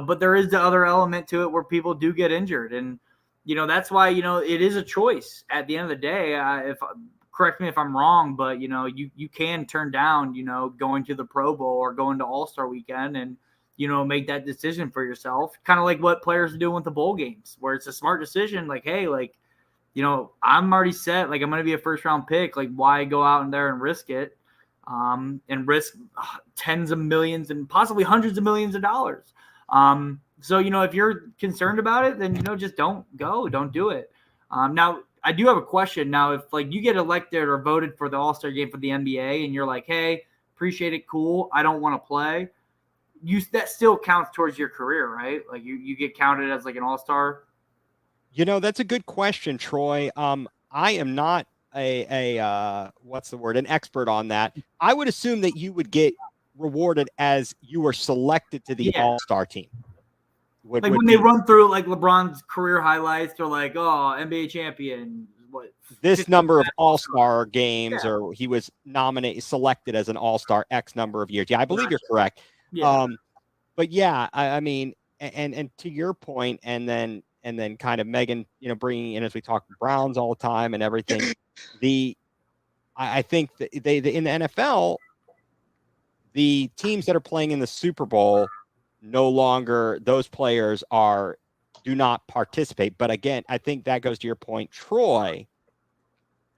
but there is the other element to it where people do get injured. And, that's why, it is a choice at the end of the day. Correct me if I'm wrong, but, you can turn down, going to the Pro Bowl or going to All-Star weekend and, make that decision for yourself. Kind of like what players are doing with the bowl games, where it's a smart decision. Like, hey, I'm already set. Like, I'm going to be a first-round pick. Like, why go out in there and risk it and risk tens of millions and possibly hundreds of millions of dollars? So, if you're concerned about it, then, just don't go. Don't do it. Now, I do have a question. Now, if, you get elected or voted for the All-Star game for the NBA and you're like, hey, appreciate it, cool, I don't want to play, that still counts towards your career, right? Like you get counted as like an all-star. That's a good question, Troy. I am not what's the word? An expert on that. I would assume that you would get rewarded as you were selected to the all-star team. When they run through like LeBron's career highlights, they're like, oh, NBA champion. What? This number of all-star games, or he was selected as an all-star X number of years. Yeah, I believe you're correct. Yeah. But yeah, I mean, and to your point, and then kind of Megan, bringing in as we talk Browns all the time and everything. I think that they in the NFL, the teams that are playing in the Super Bowl, no longer those players do not participate. But again, I think that goes to your point, Troy,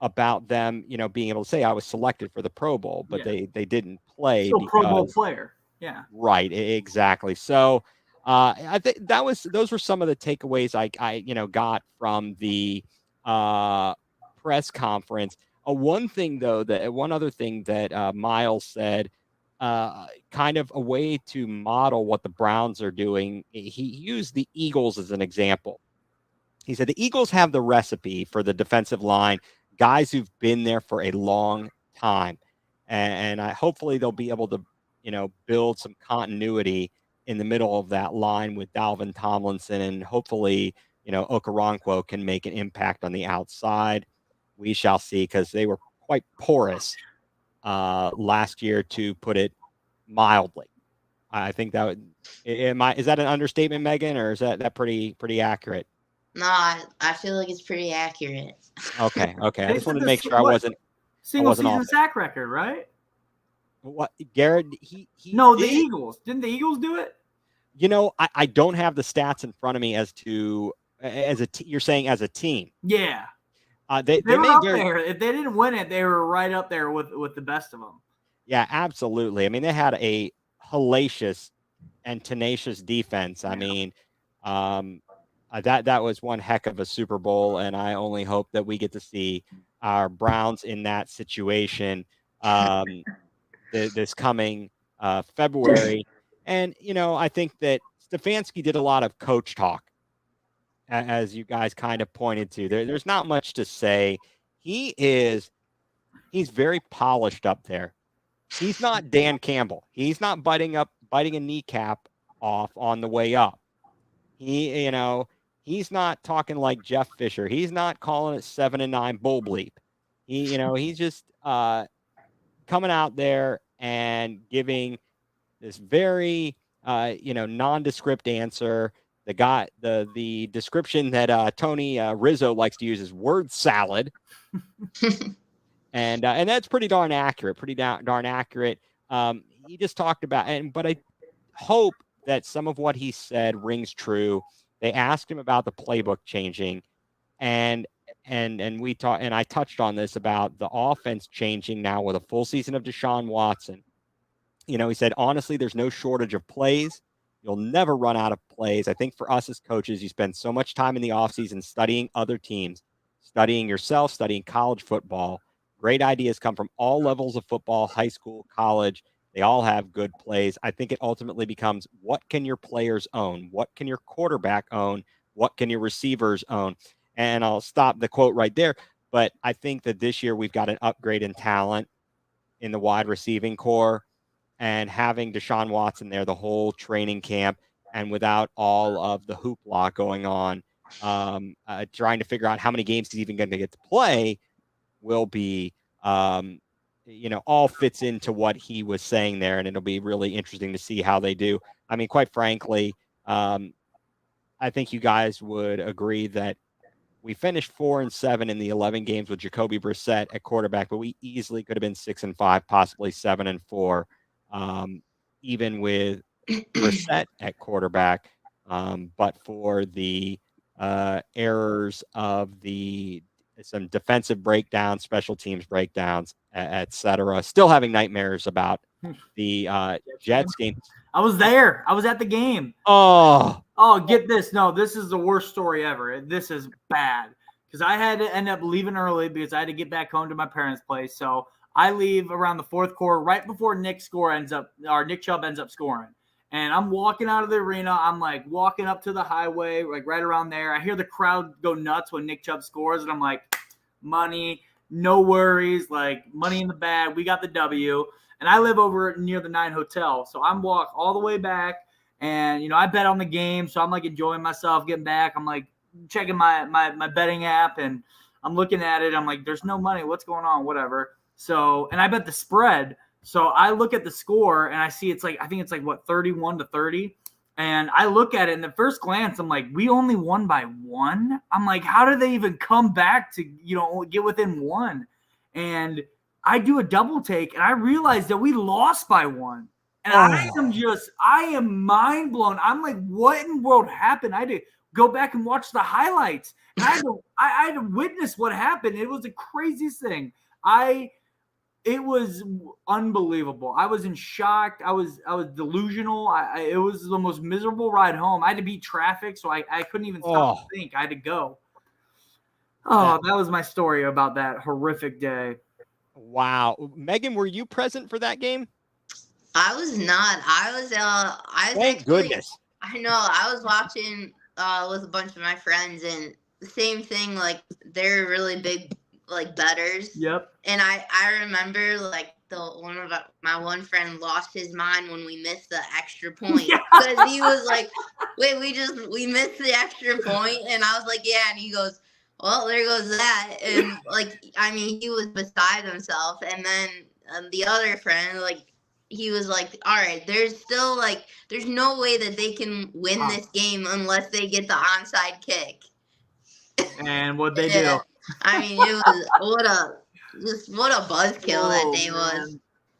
about them, being able to say I was selected for the Pro Bowl, but they didn't play. Still Pro Bowl player. Yeah. Right. Exactly. So I think those were some of the takeaways I got from the press conference. One other thing that Miles said, kind of a way to model what the Browns are doing. He used the Eagles as an example. He said the Eagles have the recipe for the defensive line, guys who've been there for a long time. And hopefully they'll be able to, build some continuity in the middle of that line with Dalvin Tomlinson. And hopefully, Okoronkwo can make an impact on the outside. We shall see, because they were quite porous last year, to put it mildly. I think that would, is that an understatement, Megan, or is that pretty accurate? No, I feel like it's pretty accurate. Okay. I They just said wanted to the make sure I wasn't single off season it. sack record, right? What, Garrett? He No, did. the Eagles. Didn't the Eagles do it? I don't have the stats in front of me as to you're saying as a team. Yeah. They were may up very, there. If they didn't win it, they were right up there with the best of them. Yeah, absolutely. I mean, they had a hellacious and tenacious defense. I mean, that was one heck of a Super Bowl, and I only hope that we get to see our Browns in that situation this coming February. And I think that Stefanski did a lot of coach talk, as you guys kind of pointed to. There's not much to say. He's very polished up there. He's not Dan Campbell. He's not biting a kneecap off on the way up. He's not talking like Jeff Fisher. He's not calling it 7-9 bull bleep. He's just coming out there and giving this very nondescript answer. The description that Tony Rizzo likes to use is word salad. And that's pretty darn accurate. He just talked about, but I hope that some of what he said rings true. They asked him about the playbook changing, and I touched on this about the offense changing now with a full season of Deshaun Watson. He said, honestly, there's no shortage of plays. You'll never run out of plays. I think for us as coaches, you spend so much time in the offseason studying other teams, studying yourself, studying college football. Great ideas come from all levels of football, high school, college. They all have good plays. I think it ultimately becomes, what can your players own? What can your quarterback own? What can your receivers own? And I'll stop the quote right there. But I think that this year we've got an upgrade in talent in the wide receiving core, and having Deshaun Watson there the whole training camp, and without all of the hoopla going on, trying to figure out how many games he's even going to get to play, will be, all fits into what he was saying there. And it'll be really interesting to see how they do. I mean, quite frankly, I think you guys would agree that we finished 4-7 in the 11 games with Jacoby Brissett at quarterback, but we easily could have been 6-5, possibly 7-4, even with Brissett at quarterback. But for the errors of some defensive breakdowns, special teams breakdowns, etc. Still having nightmares about the Jets game. I was there. I was at the game. Oh, get this. No, this is the worst story ever. This is bad because I had to end up leaving early because I had to get back home to my parents' place. So I leave around the fourth quarter, right before Nick Chubb ends up scoring. And I'm walking out of the arena. I'm like walking up to the highway, like right around there. I hear the crowd go nuts when Nick Chubb scores. And I'm like, money, no worries, like money in the bag. We got the W. And I live over near the 9 Hotel. So I'm walking all the way back. And, I bet on the game. So I'm like enjoying myself, getting back. I'm like checking my betting app. And I'm looking at it. I'm like, there's no money. What's going on? Whatever. So, and I bet the spread. So I look at the score and I see I think it's 31-30. And I look at it in the first glance, I'm like, we only won by 1. I'm like, how did they even come back to, get within 1? And I do a double take and I realize that we lost by 1. And I am mind blown. I'm like, what in the world happened? I had to go back and watch the highlights. And I had to witness what happened. It was the craziest thing. It was unbelievable. I was in shock. I was delusional. It was the most miserable ride home. I had to beat traffic, so I couldn't even stop to think. I had to go. Oh, that was my story about that horrific day. Wow. Megan, were you present for that game? I was not. I was Thank goodness. I know. I was watching with a bunch of my friends, and the same thing. Like they're really big, like betters. Yep. And I remember like my one friend lost his mind when we missed the extra point because he was like, "Wait, we missed the extra point," and I was like, "Yeah," and he goes, "Well, there goes that," and like I mean, he was beside himself. And then the other friend, like he was like, "All right, there's no way that they can win this game unless they get the onside kick." And what they Yeah. do. I mean, it was what a buzzkill that day was.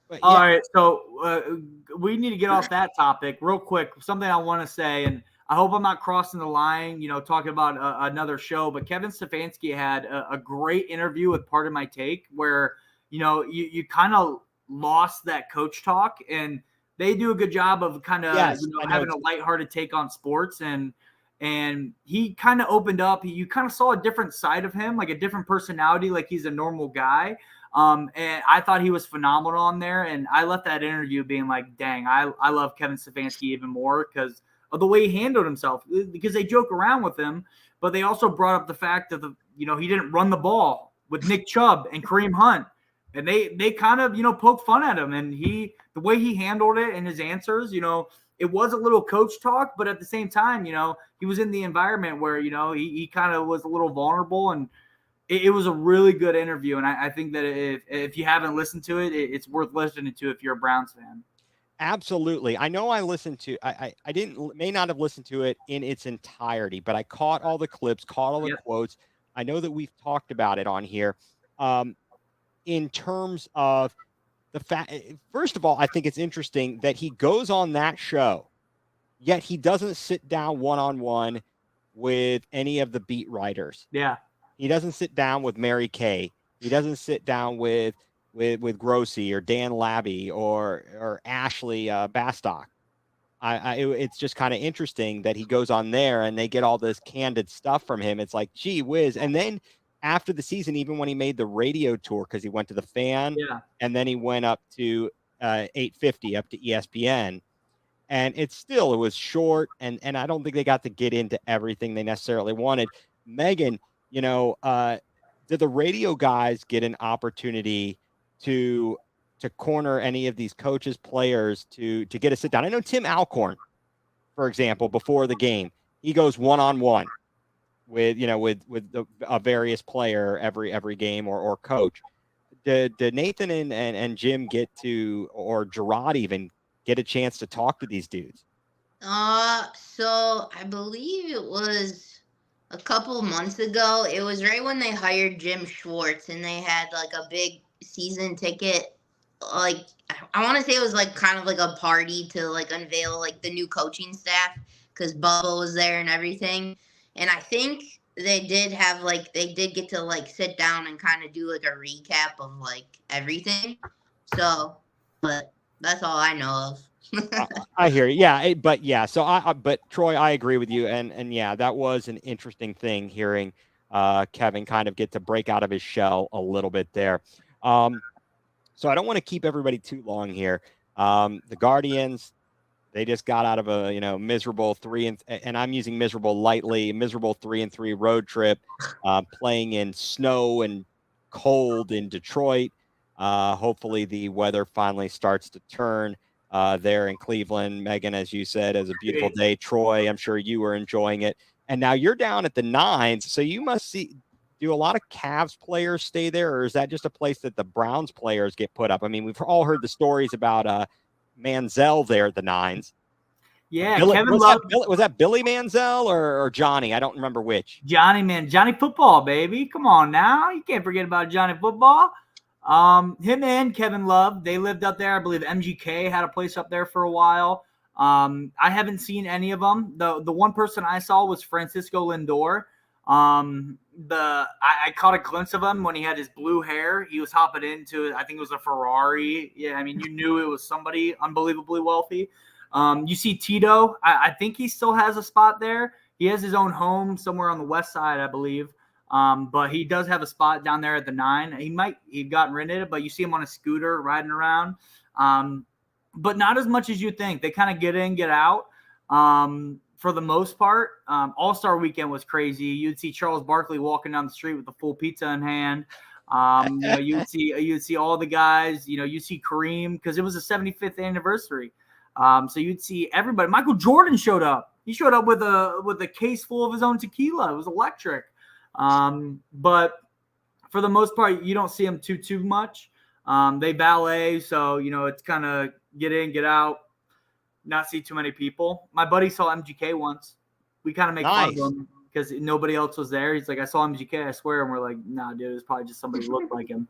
But All yeah, right, so we need to get off that topic real quick. Something I want to say, and I hope I'm not crossing the line, talking about another show, but Kevin Stefanski had a great interview with Part of My Take where, you kind of lost that coach talk, and they do a good job of kind of, yes, I know. having a lighthearted take on sports. And he kind of opened up. You kind of saw a different side of him, like a different personality, like he's a normal guy. And I thought he was phenomenal on there. And I left that interview being like, dang, I love Kevin Stefanski even more because of the way he handled himself, because they joke around with him, but they also brought up the fact that he didn't run the ball with Nick Chubb and Kareem Hunt. And they kind of, poked fun at him. And the way he handled it and his answers, it was a little coach talk, but at the same time, he was in the environment where, he kind of was a little vulnerable, and it was a really good interview. And I think that if you haven't listened to it, it's worth listening to if you're a Browns fan. Absolutely. I know I listened to, may not have listened to it in its entirety, but I caught all the clips, caught all the quotes. I know that we've talked about it on here. In terms of the fact, first of all, I think it's interesting that he goes on that show, yet he doesn't sit down one-on-one with any of the beat writers. Yeah. He doesn't sit down with Mary Kay. He doesn't sit down with Grossi or Dan Labby or Ashley Bastock. It's just kind of interesting that he goes on there and they get all this candid stuff from him. It's like, gee whiz. And then after the season, even when he made the radio tour, because he went to the Fan, and then he went up to 850 up to ESPN, and it was short, and I don't think they got to get into everything they necessarily wanted. Megan, did the radio guys get an opportunity to corner any of these coaches, players, to get a sit down? I know Tim Alcorn, for example, before the game, he goes one-on-one with a various player every game or coach. Did Nathan and Jim get to, or Gerard even get a chance to talk to these dudes? So I believe it was a couple months ago. It was right when they hired Jim Schwartz, and they had like a big season ticket. Like I want to say it was like kind of like a party to like unveil like the new coaching staff, because Bubba was there and everything. And I think they did get to like sit down and kind of do like a recap of like everything. So, but that's all I know of. I hear you. Yeah, but Troy, I agree with you, and yeah, that was an interesting thing hearing Kevin kind of get to break out of his shell a little bit there. So I don't want to keep everybody too long here. The Guardians, they just got out of a miserable 3-3 I'm using miserable lightly, miserable 3-3 road trip, playing in snow and cold in Detroit. Hopefully the weather finally starts to turn there in Cleveland. Megan, as you said, is a beautiful day. Troy, I'm sure you were enjoying it. And now you're down at the Nines, so you must do a lot of Cavs players stay there, or is that just a place that the Browns players get put up? I mean, we've all heard the stories about Manziel there at the Nines. Yeah, Kevin Love. Was that Billy Manziel or Johnny? I don't remember which. Johnny Football, baby. Come on now. You can't forget about Johnny Football. Him and Kevin Love, they lived up there. I believe MGK had a place up there for a while. I haven't seen any of them. The one person I saw was Francisco Lindor. I caught a glimpse of him when he had his blue hair. He was hopping into, I think it was a Ferrari. Yeah, I mean, you knew it was somebody unbelievably wealthy. You see Tito. I think he still has a spot there. He has his own home somewhere on the west side, I believe. But he does have a spot down there at the Nine. He'd gotten rented, but you see him on a scooter riding around. But not as much as you think. They kind of get in, get out. for the most part, All-Star Weekend was crazy. You'd see Charles Barkley walking down the street with a full pizza in hand. You'd see all the guys. You see Kareem because it was the 75th anniversary. So you'd see everybody. Michael Jordan showed up. He showed up with a case full of his own tequila. It was electric. But for the most part, you don't see them too much. They valet, so it's kind of get in, get out, not see too many people. My buddy saw MGK once. We kind of make fun of him because nobody else was there. He's like, I saw MGK, I swear. And we're like, nah, dude, it's probably just somebody who looked like him.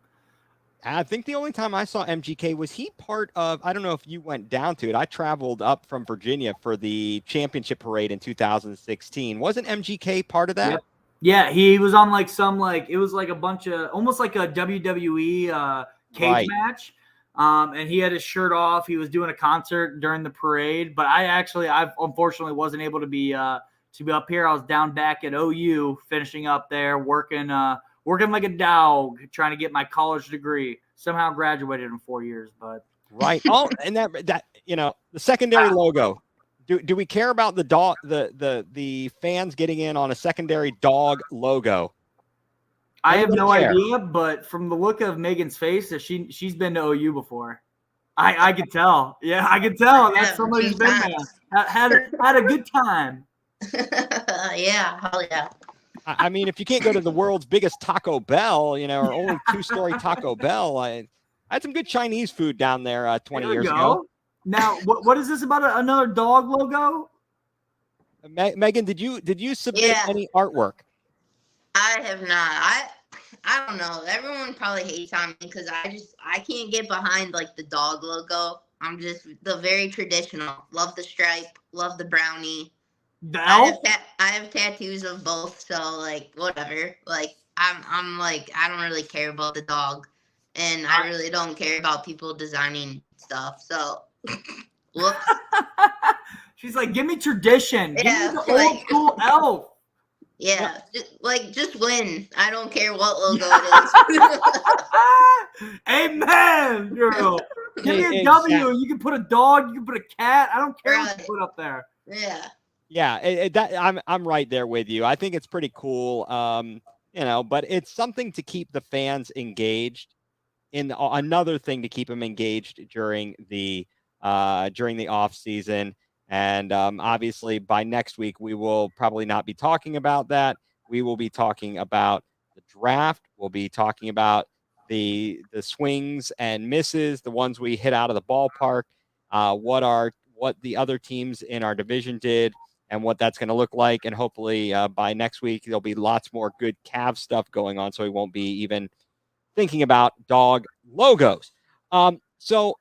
I think the only time I saw MGK was he part of, I don't know if you went down to it. I traveled up from Virginia for the championship parade in 2016. Wasn't MGK part of that? Yep. Yeah, he was on it was like a bunch of, almost like a WWE cage match. And he had his shirt off. He was doing a concert during the parade. But I unfortunately wasn't able to be up here. I was down back at OU finishing up there, working like a dog, trying to get my college degree. Somehow graduated in 4 years, but right. Oh, and that the secondary logo. Do we care about the dog, the fans getting in on a secondary dog logo? I have no idea, but from the look of Megan's face, that she's been to OU before. I could tell. Yeah, I could tell. That's somebody who's been there. Had a good time. Yeah, hell yeah. I mean, if you can't go to the world's biggest Taco Bell, or only 2-story Taco Bell, I had some good Chinese food down there 20 years ago. Now, what is this about another dog logo? Megan, did you submit any artwork? I have not. I don't know. Everyone probably hates on me because I can't get behind like the dog logo. I'm just the very traditional. Love the stripe. Love the brownie. I have tattoos of both, so like whatever. Like I'm like I don't really care about the dog, and I really don't care about people designing stuff. So, whoops. She's like, give me tradition. Give me the old school elf. Yeah, just win. I don't care what logo it is. Amen, girl. Give me a W. You can put a dog. You can put a cat. I don't care what you put up there. Yeah. Yeah, I'm right there with you. I think it's pretty cool. But it's something to keep the fans engaged. Another thing to keep them engaged during the off season. And obviously, by next week, we will probably not be talking about that. We will be talking about the draft. We'll be talking about the swings and misses, the ones we hit out of the ballpark, what the other teams in our division did, and what that's going to look like. And hopefully, by next week, there'll be lots more good Cavs stuff going on, so we won't be even thinking about dog logos. So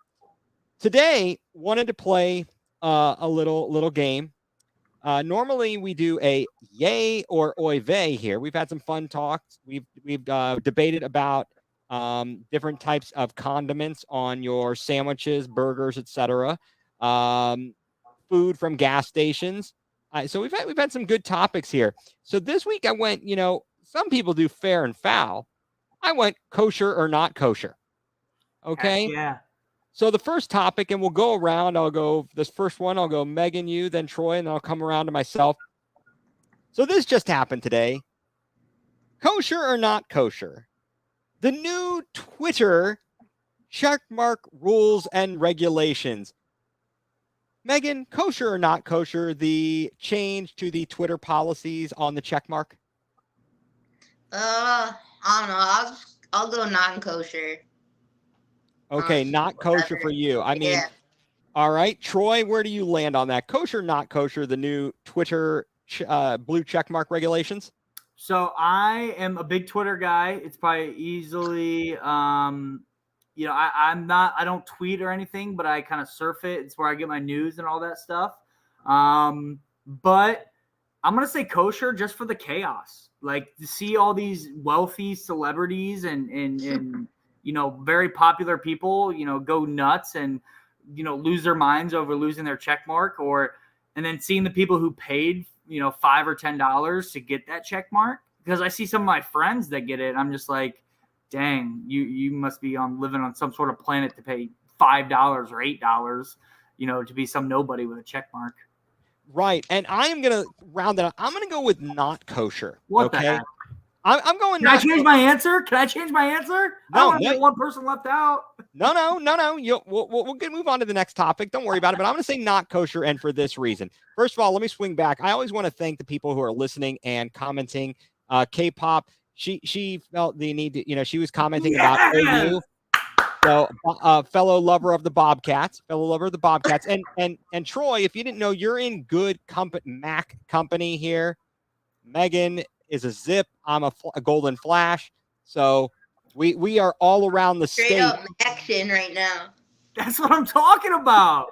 today, wanted to play a little game. Normally we do a yay or oy vey here. We've had some fun talks. We've debated about different types of condiments on your sandwiches, burgers, etc. Food from gas stations. So we've had some good topics here. So this week I went, some people do fair and foul. I went kosher or not kosher. Okay. Yeah. So the first topic, and we'll go around. I'll go this first one. I'll go Megan, you, then Troy, and then I'll come around to myself. So this just happened today. Kosher or not kosher? The new Twitter checkmark rules and regulations. Megan, kosher or not kosher? The change to the Twitter policies on the checkmark. I don't know. I'll go non-kosher. Okay, not kosher for you. I mean, all right. Troy, where do you land on that? Kosher, not kosher, the new Twitter blue checkmark regulations? So I am a big Twitter guy. It's probably easily, I don't tweet or anything, but I kind of surf it. It's where I get my news and all that stuff. But I'm going to say kosher just for the chaos. Like to see all these wealthy celebrities and very popular people, go nuts and, lose their minds over losing their check mark and then seeing the people who paid, $5 or $10 to get that check mark. Because I see some of my friends that get it. I'm just like, dang, you must be living on some sort of planet to pay $5 or $8, to be some nobody with a check mark. Right. And I am going to round it up. I'm going to go with not kosher. What the okay. heck? I'm going. Can I change my answer? Can I change my answer? I No, don't want to get one person left out. No. We'll move on to the next topic. Don't worry about it. But I'm going to say not kosher, and for this reason. First of all, let me swing back. I always want to thank the people who are listening and commenting. K-pop. She felt the need to. She was commenting about OU. So, fellow lover of the Bobcats, and Troy. If you didn't know, you're in good Mac company here. Megan is a Zip. I'm a Golden Flash. So we are all around the Straight state. up action right now. That's what I'm talking about.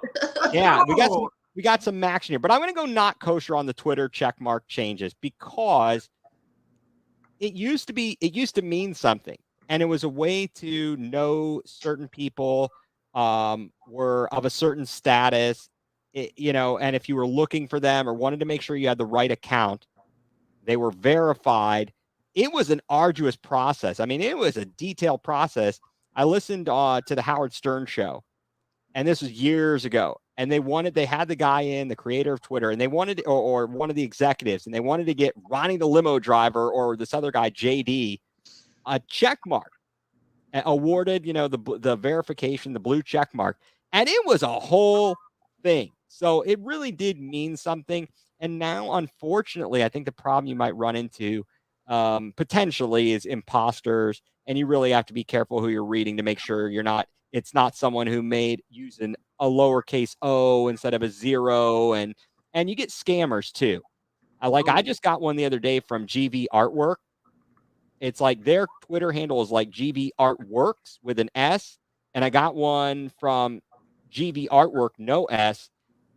Yeah, we got some action here. But I'm going to go not kosher on the Twitter checkmark changes because it used to mean something, and it was a way to know certain people were of a certain status, and if you were looking for them or wanted to make sure you had the right account, they were verified. It was an arduous process. I mean, it was a detailed process. I listened to the Howard Stern show, and this was years ago. And they had the guy in, the creator of Twitter, and they wanted, or one of the executives, and they wanted to get Ronnie the limo driver or this other guy, JD, a check mark, awarded, the verification, the blue check mark. And it was a whole thing. So it really did mean something. And now, unfortunately, I think the problem you might run into potentially is imposters. And you really have to be careful who you're reading to make sure it's not someone who made using a lowercase o instead of a 0. And you get scammers too. I just got one the other day from GV Artwork. It's like their Twitter handle is like GV Artworks with an S. And I got one from GV Artwork, no S.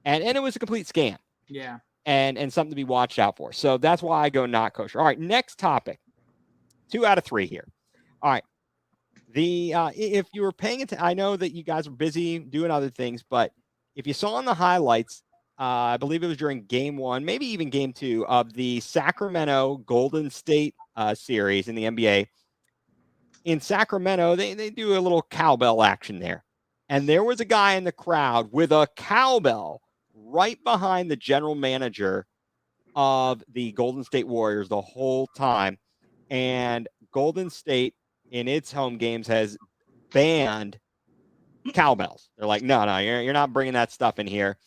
And it was a complete scam. Yeah. And something to be watched out for. So that's why I go not kosher. All right, next topic. 2 out of 3 here. All right. If you were paying attention, I know that you guys were busy doing other things, but if you saw in the highlights, I believe it was during game 1, maybe even game 2 of the Sacramento Golden State series in the NBA. In Sacramento, they do a little cowbell action there. And there was a guy in the crowd with a cowbell right behind the general manager of the Golden State Warriors the whole time. And Golden State, in its home games, has banned cowbells. They're like, no, you're not bringing that stuff in here.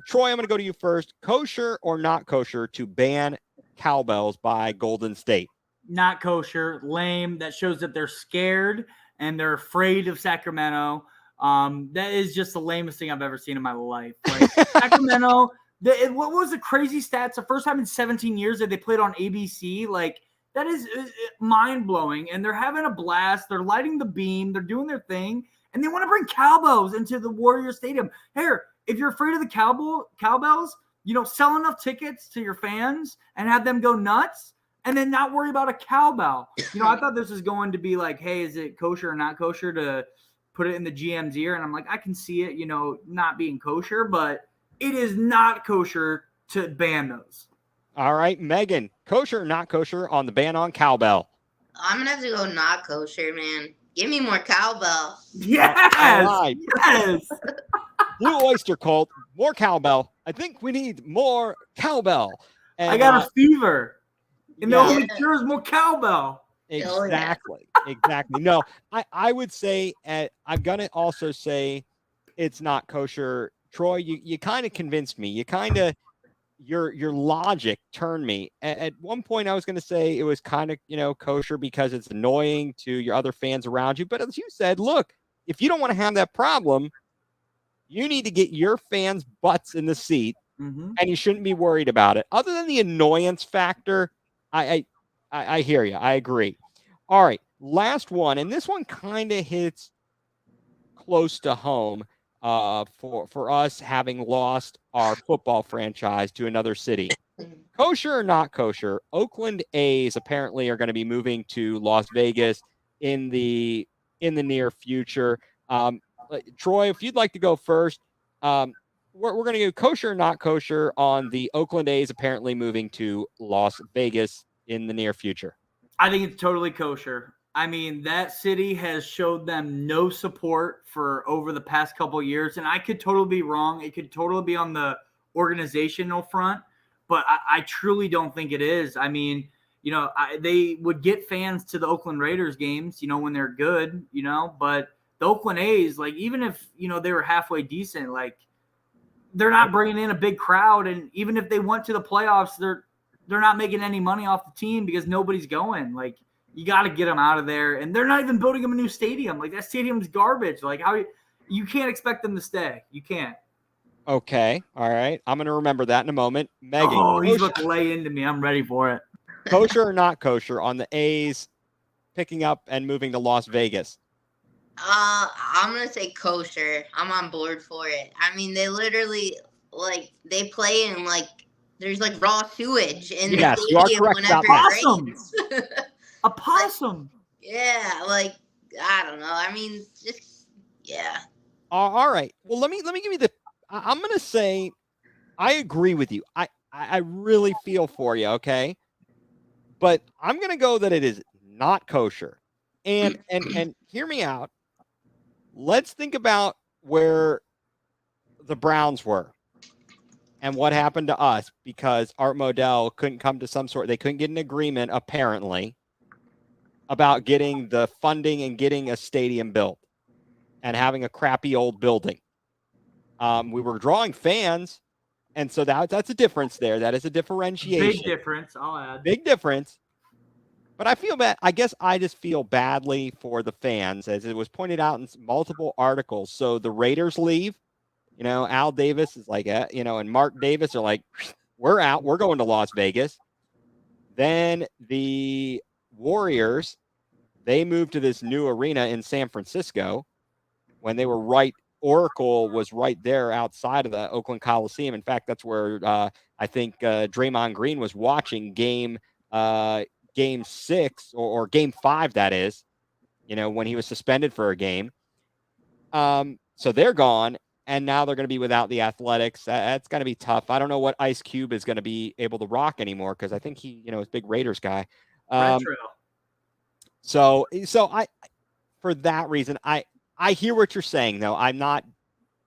Troy, I'm going to go to you first. Kosher or not kosher to ban cowbells by Golden State? Not kosher, lame. That shows that they're scared and they're afraid of Sacramento. That is just the lamest thing I've ever seen in my life. Like Sacramento, what was the crazy stats? The first time in 17 years that they played on ABC, like that is mind blowing. And they're having a blast. They're lighting the beam. They're doing their thing, and they want to bring cowbells into the Warrior Stadium. Here, if you're afraid of the cowbells, sell enough tickets to your fans and have them go nuts, and then not worry about a cowbell. I thought this was going to be like, hey, is it kosher or not kosher to put it in the GM's ear? And I'm like, I can see it, not being kosher, but it is not kosher to ban those. All right, Megan, kosher or not kosher on the ban on cowbell? I'm going to have to go not kosher, man. Give me more cowbell. Yes! Right. Yes! Blue Oyster Cult, more cowbell. I think we need more cowbell. And, I got a fever. And the yeah. only cure is more cowbell. Exactly. No, I would say, I'm going to also say it's not kosher. Troy, you kind of convinced me. You kind of, your logic turned me. At one point, I was going to say it was kind of, kosher because it's annoying to your other fans around you. But as you said, look, if you don't want to have that problem, you need to get your fans' butts in the seat, and you shouldn't be worried about it. Other than the annoyance factor, I hear you. I agree. All right, last one, and this one kind of hits close to home for us having lost our football franchise to another city. Kosher or not kosher, Oakland A's apparently are going to be moving to Las Vegas in the near future. Troy, if you'd like to go first, we're going to go kosher or not kosher on the Oakland A's apparently moving to Las Vegas in the near future. I think it's totally kosher. I mean, that city has showed them no support for over the past couple of years, and I could totally be wrong. It could totally be on the organizational front, but I truly don't think it is. I mean, they would get fans to the Oakland Raiders games, when they're good, but the Oakland A's, like, even if, they were halfway decent, like, they're not bringing in a big crowd. And even if they went to the playoffs, they're not making any money off the team because nobody's going. Like, you got to get them out of there. And they're not even building them a new stadium. Like, that stadium's garbage. Like, you can't expect them to stay. You can't. Okay. All right. I'm going to remember that in a moment. Megan. Oh, he's about to lay into me. I'm ready for it. Kosher or not kosher on the A's picking up and moving to Las Vegas? I'm going to say kosher. I'm on board for it. I mean, they literally, like, they play in, like, there's, like, raw sewage in the stadium whenever it rains. A possum. Yeah, like, I don't know. I mean, just, yeah. All right. Well, let me give you I'm going to say I agree with you. I really feel for you, okay? But I'm going to go that it is not kosher. And hear me out. Let's think about where the Browns were and what happened to us because Art Modell couldn't come to they couldn't get an agreement, apparently, about getting the funding and getting a stadium built and having a crappy old building. We were drawing fans, and so that's a difference there. That is a differentiation. Big difference, I'll add. Big difference. But I feel bad. I guess I just feel badly for the fans, as it was pointed out in multiple articles. So the Raiders leave. Al Davis is like, and Mark Davis are like, we're out. We're going to Las Vegas. Then the Warriors, they moved to this new arena in San Francisco when they were Oracle was right there outside of the Oakland Coliseum. In fact, that's where I think Draymond Green was watching game 6 or game 5, that is, when he was suspended for a game. So they're gone, and now they're going to be without the Athletics. That's going to be tough. I don't know what Ice Cube is going to be able to rock anymore because I think he, is a big Raiders guy. Retro. So I, for that reason, I hear what you're saying, though. I'm not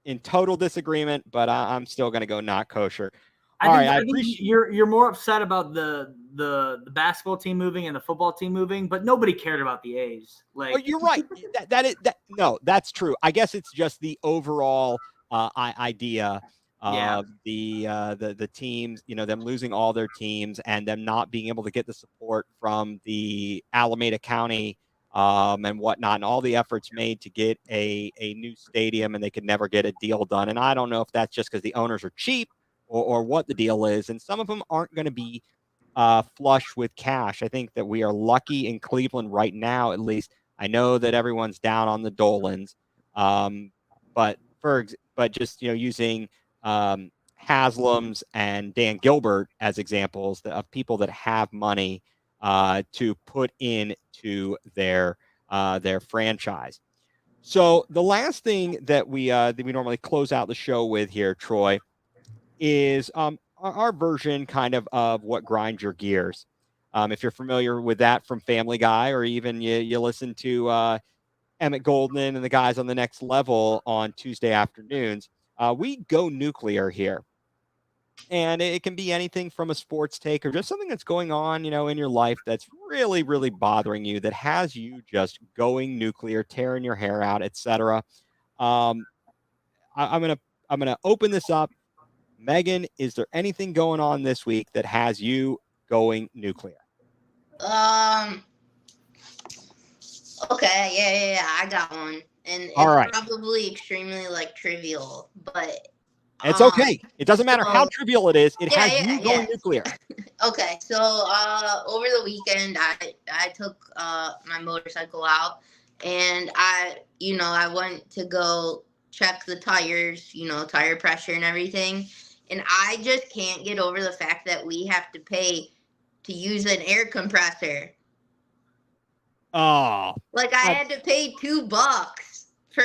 in total disagreement, but I'm still going to go not kosher. I think you're more upset about the basketball team moving and the football team moving, but nobody cared about the A's. Like, oh, you're right. No, that's true. I guess it's just the overall idea of the teams, them losing all their teams and them not being able to get the support from the Alameda County and whatnot, and all the efforts made to get a new stadium, and they could never get a deal done. And I don't know if that's just because the owners are cheap or what the deal is. And some of them aren't going to be flush with cash. I think that we are lucky in Cleveland right now, at least. I know that everyone's down on the Dolans, but just using Haslam's and Dan Gilbert as examples of people that have money to put into their franchise. So the last thing that we normally close out the show with here, Troy, is our version kind of what grinds your gears. If you're familiar with that from Family Guy, or even you listen to Emmett Goldman and the guys on The Next Level on Tuesday afternoons, we go nuclear here. And it can be anything from a sports take or just something that's going on, in your life that's really, really bothering you, that has you just going nuclear, tearing your hair out, etc. I'm gonna open this up. Megan, is there anything going on this week that has you going nuclear? Okay, yeah, I got one. And it's probably extremely, like, trivial, but it's okay. It doesn't matter how trivial it is. It has you going nuclear. Okay, so over the weekend, I took my motorcycle out, and I went to go check the tires, tire pressure and everything. And I just can't get over the fact that we have to pay to use an air compressor. Oh. Like, I had to pay $2 for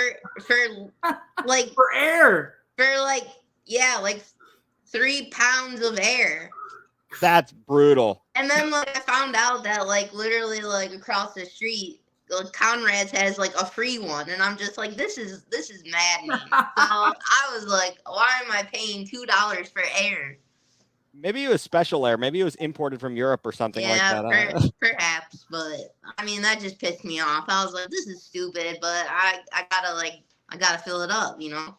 like for air. For like 3 pounds of air. That's brutal. And then, like, I found out that, like, literally, like, across the street, Conrad's has like a free one, and I'm just like, this is maddening. So I was like, why am I paying $2 for air? Maybe it was special air. Maybe it was imported from Europe or something like Yeah, that. perhaps, but I mean that just pissed me off. I was like, this is stupid, but I gotta fill it up, you know.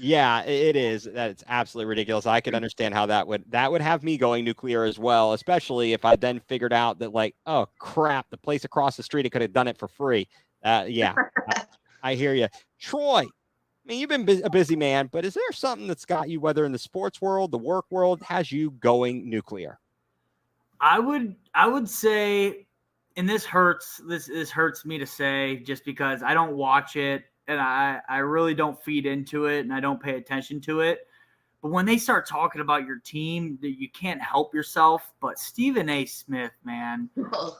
Yeah, it is. That's absolutely ridiculous. I could understand how that would have me going nuclear as well, especially if I then figured out that like, oh crap, the place across the street, it could have done it for free. Yeah, I hear you, Troy. I mean, you've been a busy man, but is there something that's got you, whether in the sports world, the work world, has you going nuclear? I would say, and this hurts. This hurts me to say, just because I don't watch it and I really don't feed into it and I don't pay attention to it. But when they start talking about your team, that you can't help yourself. But Stephen A. Smith, man,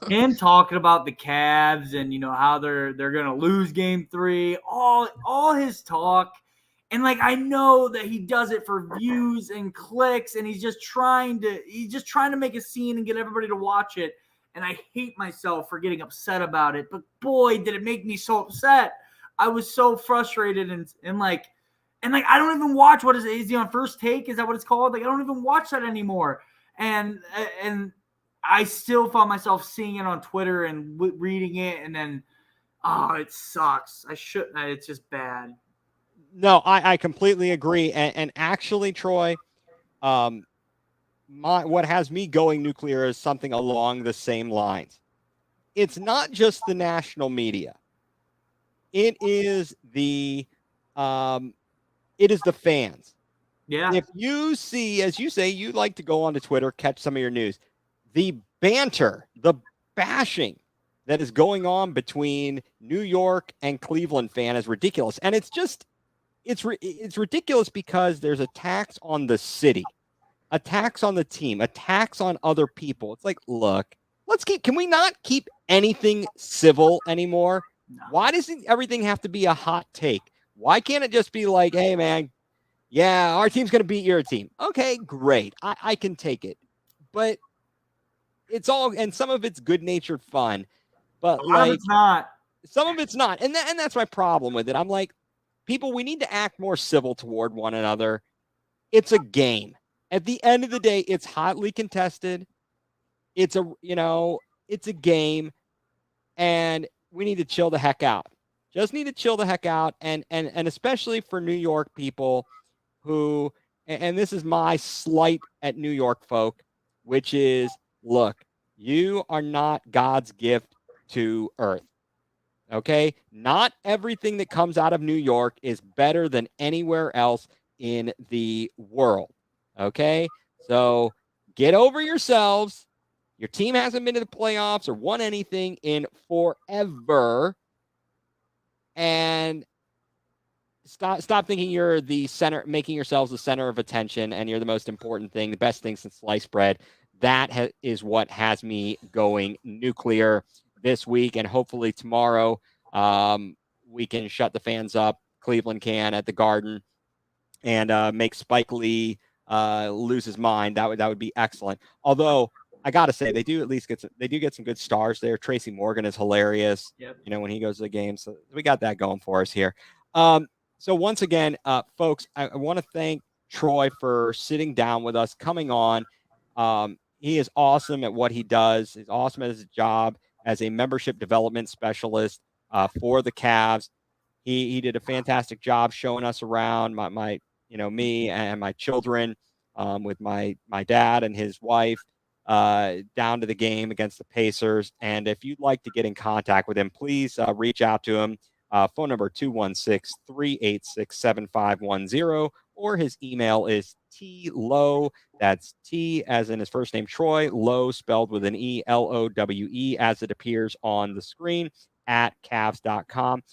him talking about the Cavs and how they're gonna lose Game 3, all his talk, and like I know that he does it for views and clicks, and he's just trying to make a scene and get everybody to watch it. And I hate myself for getting upset about it, but boy, did it make me so upset. I was so frustrated and like I don't even watch what is he on First Take? Is that what it's called? Like I don't even watch that anymore. And I still found myself seeing it on Twitter and reading it, and then it sucks. It's just bad. No, I completely agree. And actually, Troy, what has me going nuclear is something along the same lines. It's not just the national media. It is the fans. Yeah. If you see, as you say, you like to go onto Twitter, catch some of your news, the banter, the bashing that is going on between New York and Cleveland fan is ridiculous. And it's ridiculous because there's attacks on the city, attacks on the team, attacks on other people. It's like, look, can we not keep anything civil anymore? No. Why doesn't everything have to be a hot take? Why can't it just be like, hey, man, yeah, our team's going to beat your team. Okay, great. I can take it. But it's all, and some of it's good-natured fun, but a lot of it's not. Some of it's not. And that's my problem with it. I'm like, people, we need to act more civil toward one another. It's a game. At the end of the day, it's hotly contested. It's a game, and we need to chill the heck out. Just need to chill the heck out, and especially for New York people who, and this is my slight at New York folk, which is, look, you are not God's gift to earth. Okay? Not everything that comes out of New York is better than anywhere else in the world. Okay? So get over yourselves. Your team hasn't been to the playoffs or won anything in forever. And stop thinking you're the center, making yourselves the center of attention, and you're the most important thing, the best thing since sliced bread. That is what has me going nuclear this week, and hopefully tomorrow we can shut the fans up. Cleveland can at the Garden, and make Spike Lee lose his mind. That would be excellent. Although I gotta say, they do at least get some good stars there. Tracy Morgan is hilarious. Yep. When he goes to the game, so we got that going for us here. So once again, folks, I want to thank Troy for sitting down with us, coming on. He is awesome at what he does. He's awesome at his job as a membership development specialist for the Cavs. He did a fantastic job showing us around me and my children with my dad and his wife down to the game against the Pacers. And if you'd like to get in contact with him, please reach out to him. Phone number 216-386-7510, or his email is tlowe. That's T as in his first name, Troy, Lowe spelled with an E, Lowe, as it appears on the screen, at Cavs.com.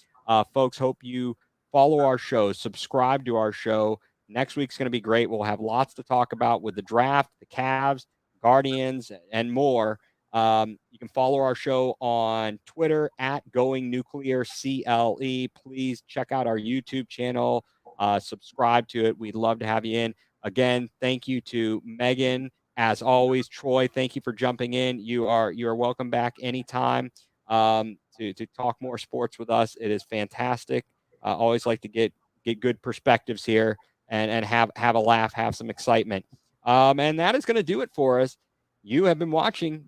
Folks, hope you follow our show, subscribe to our show. Next week's going to be great. We'll have lots to talk about with the draft, the Cavs, Guardians, and more. You can follow our show on Twitter at Going nuCLEar CLE. Please check out our YouTube channel. Subscribe to it. We'd love to have you in. Again, thank you to Megan. As always, Troy, thank you for jumping in. You are welcome back anytime to to talk more sports with us. It is fantastic. Always like to get good perspectives here and have a laugh, have some excitement. And that is going to do it for us. You have been watching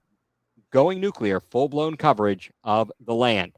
Going nuCLEar, full-blown coverage of the land.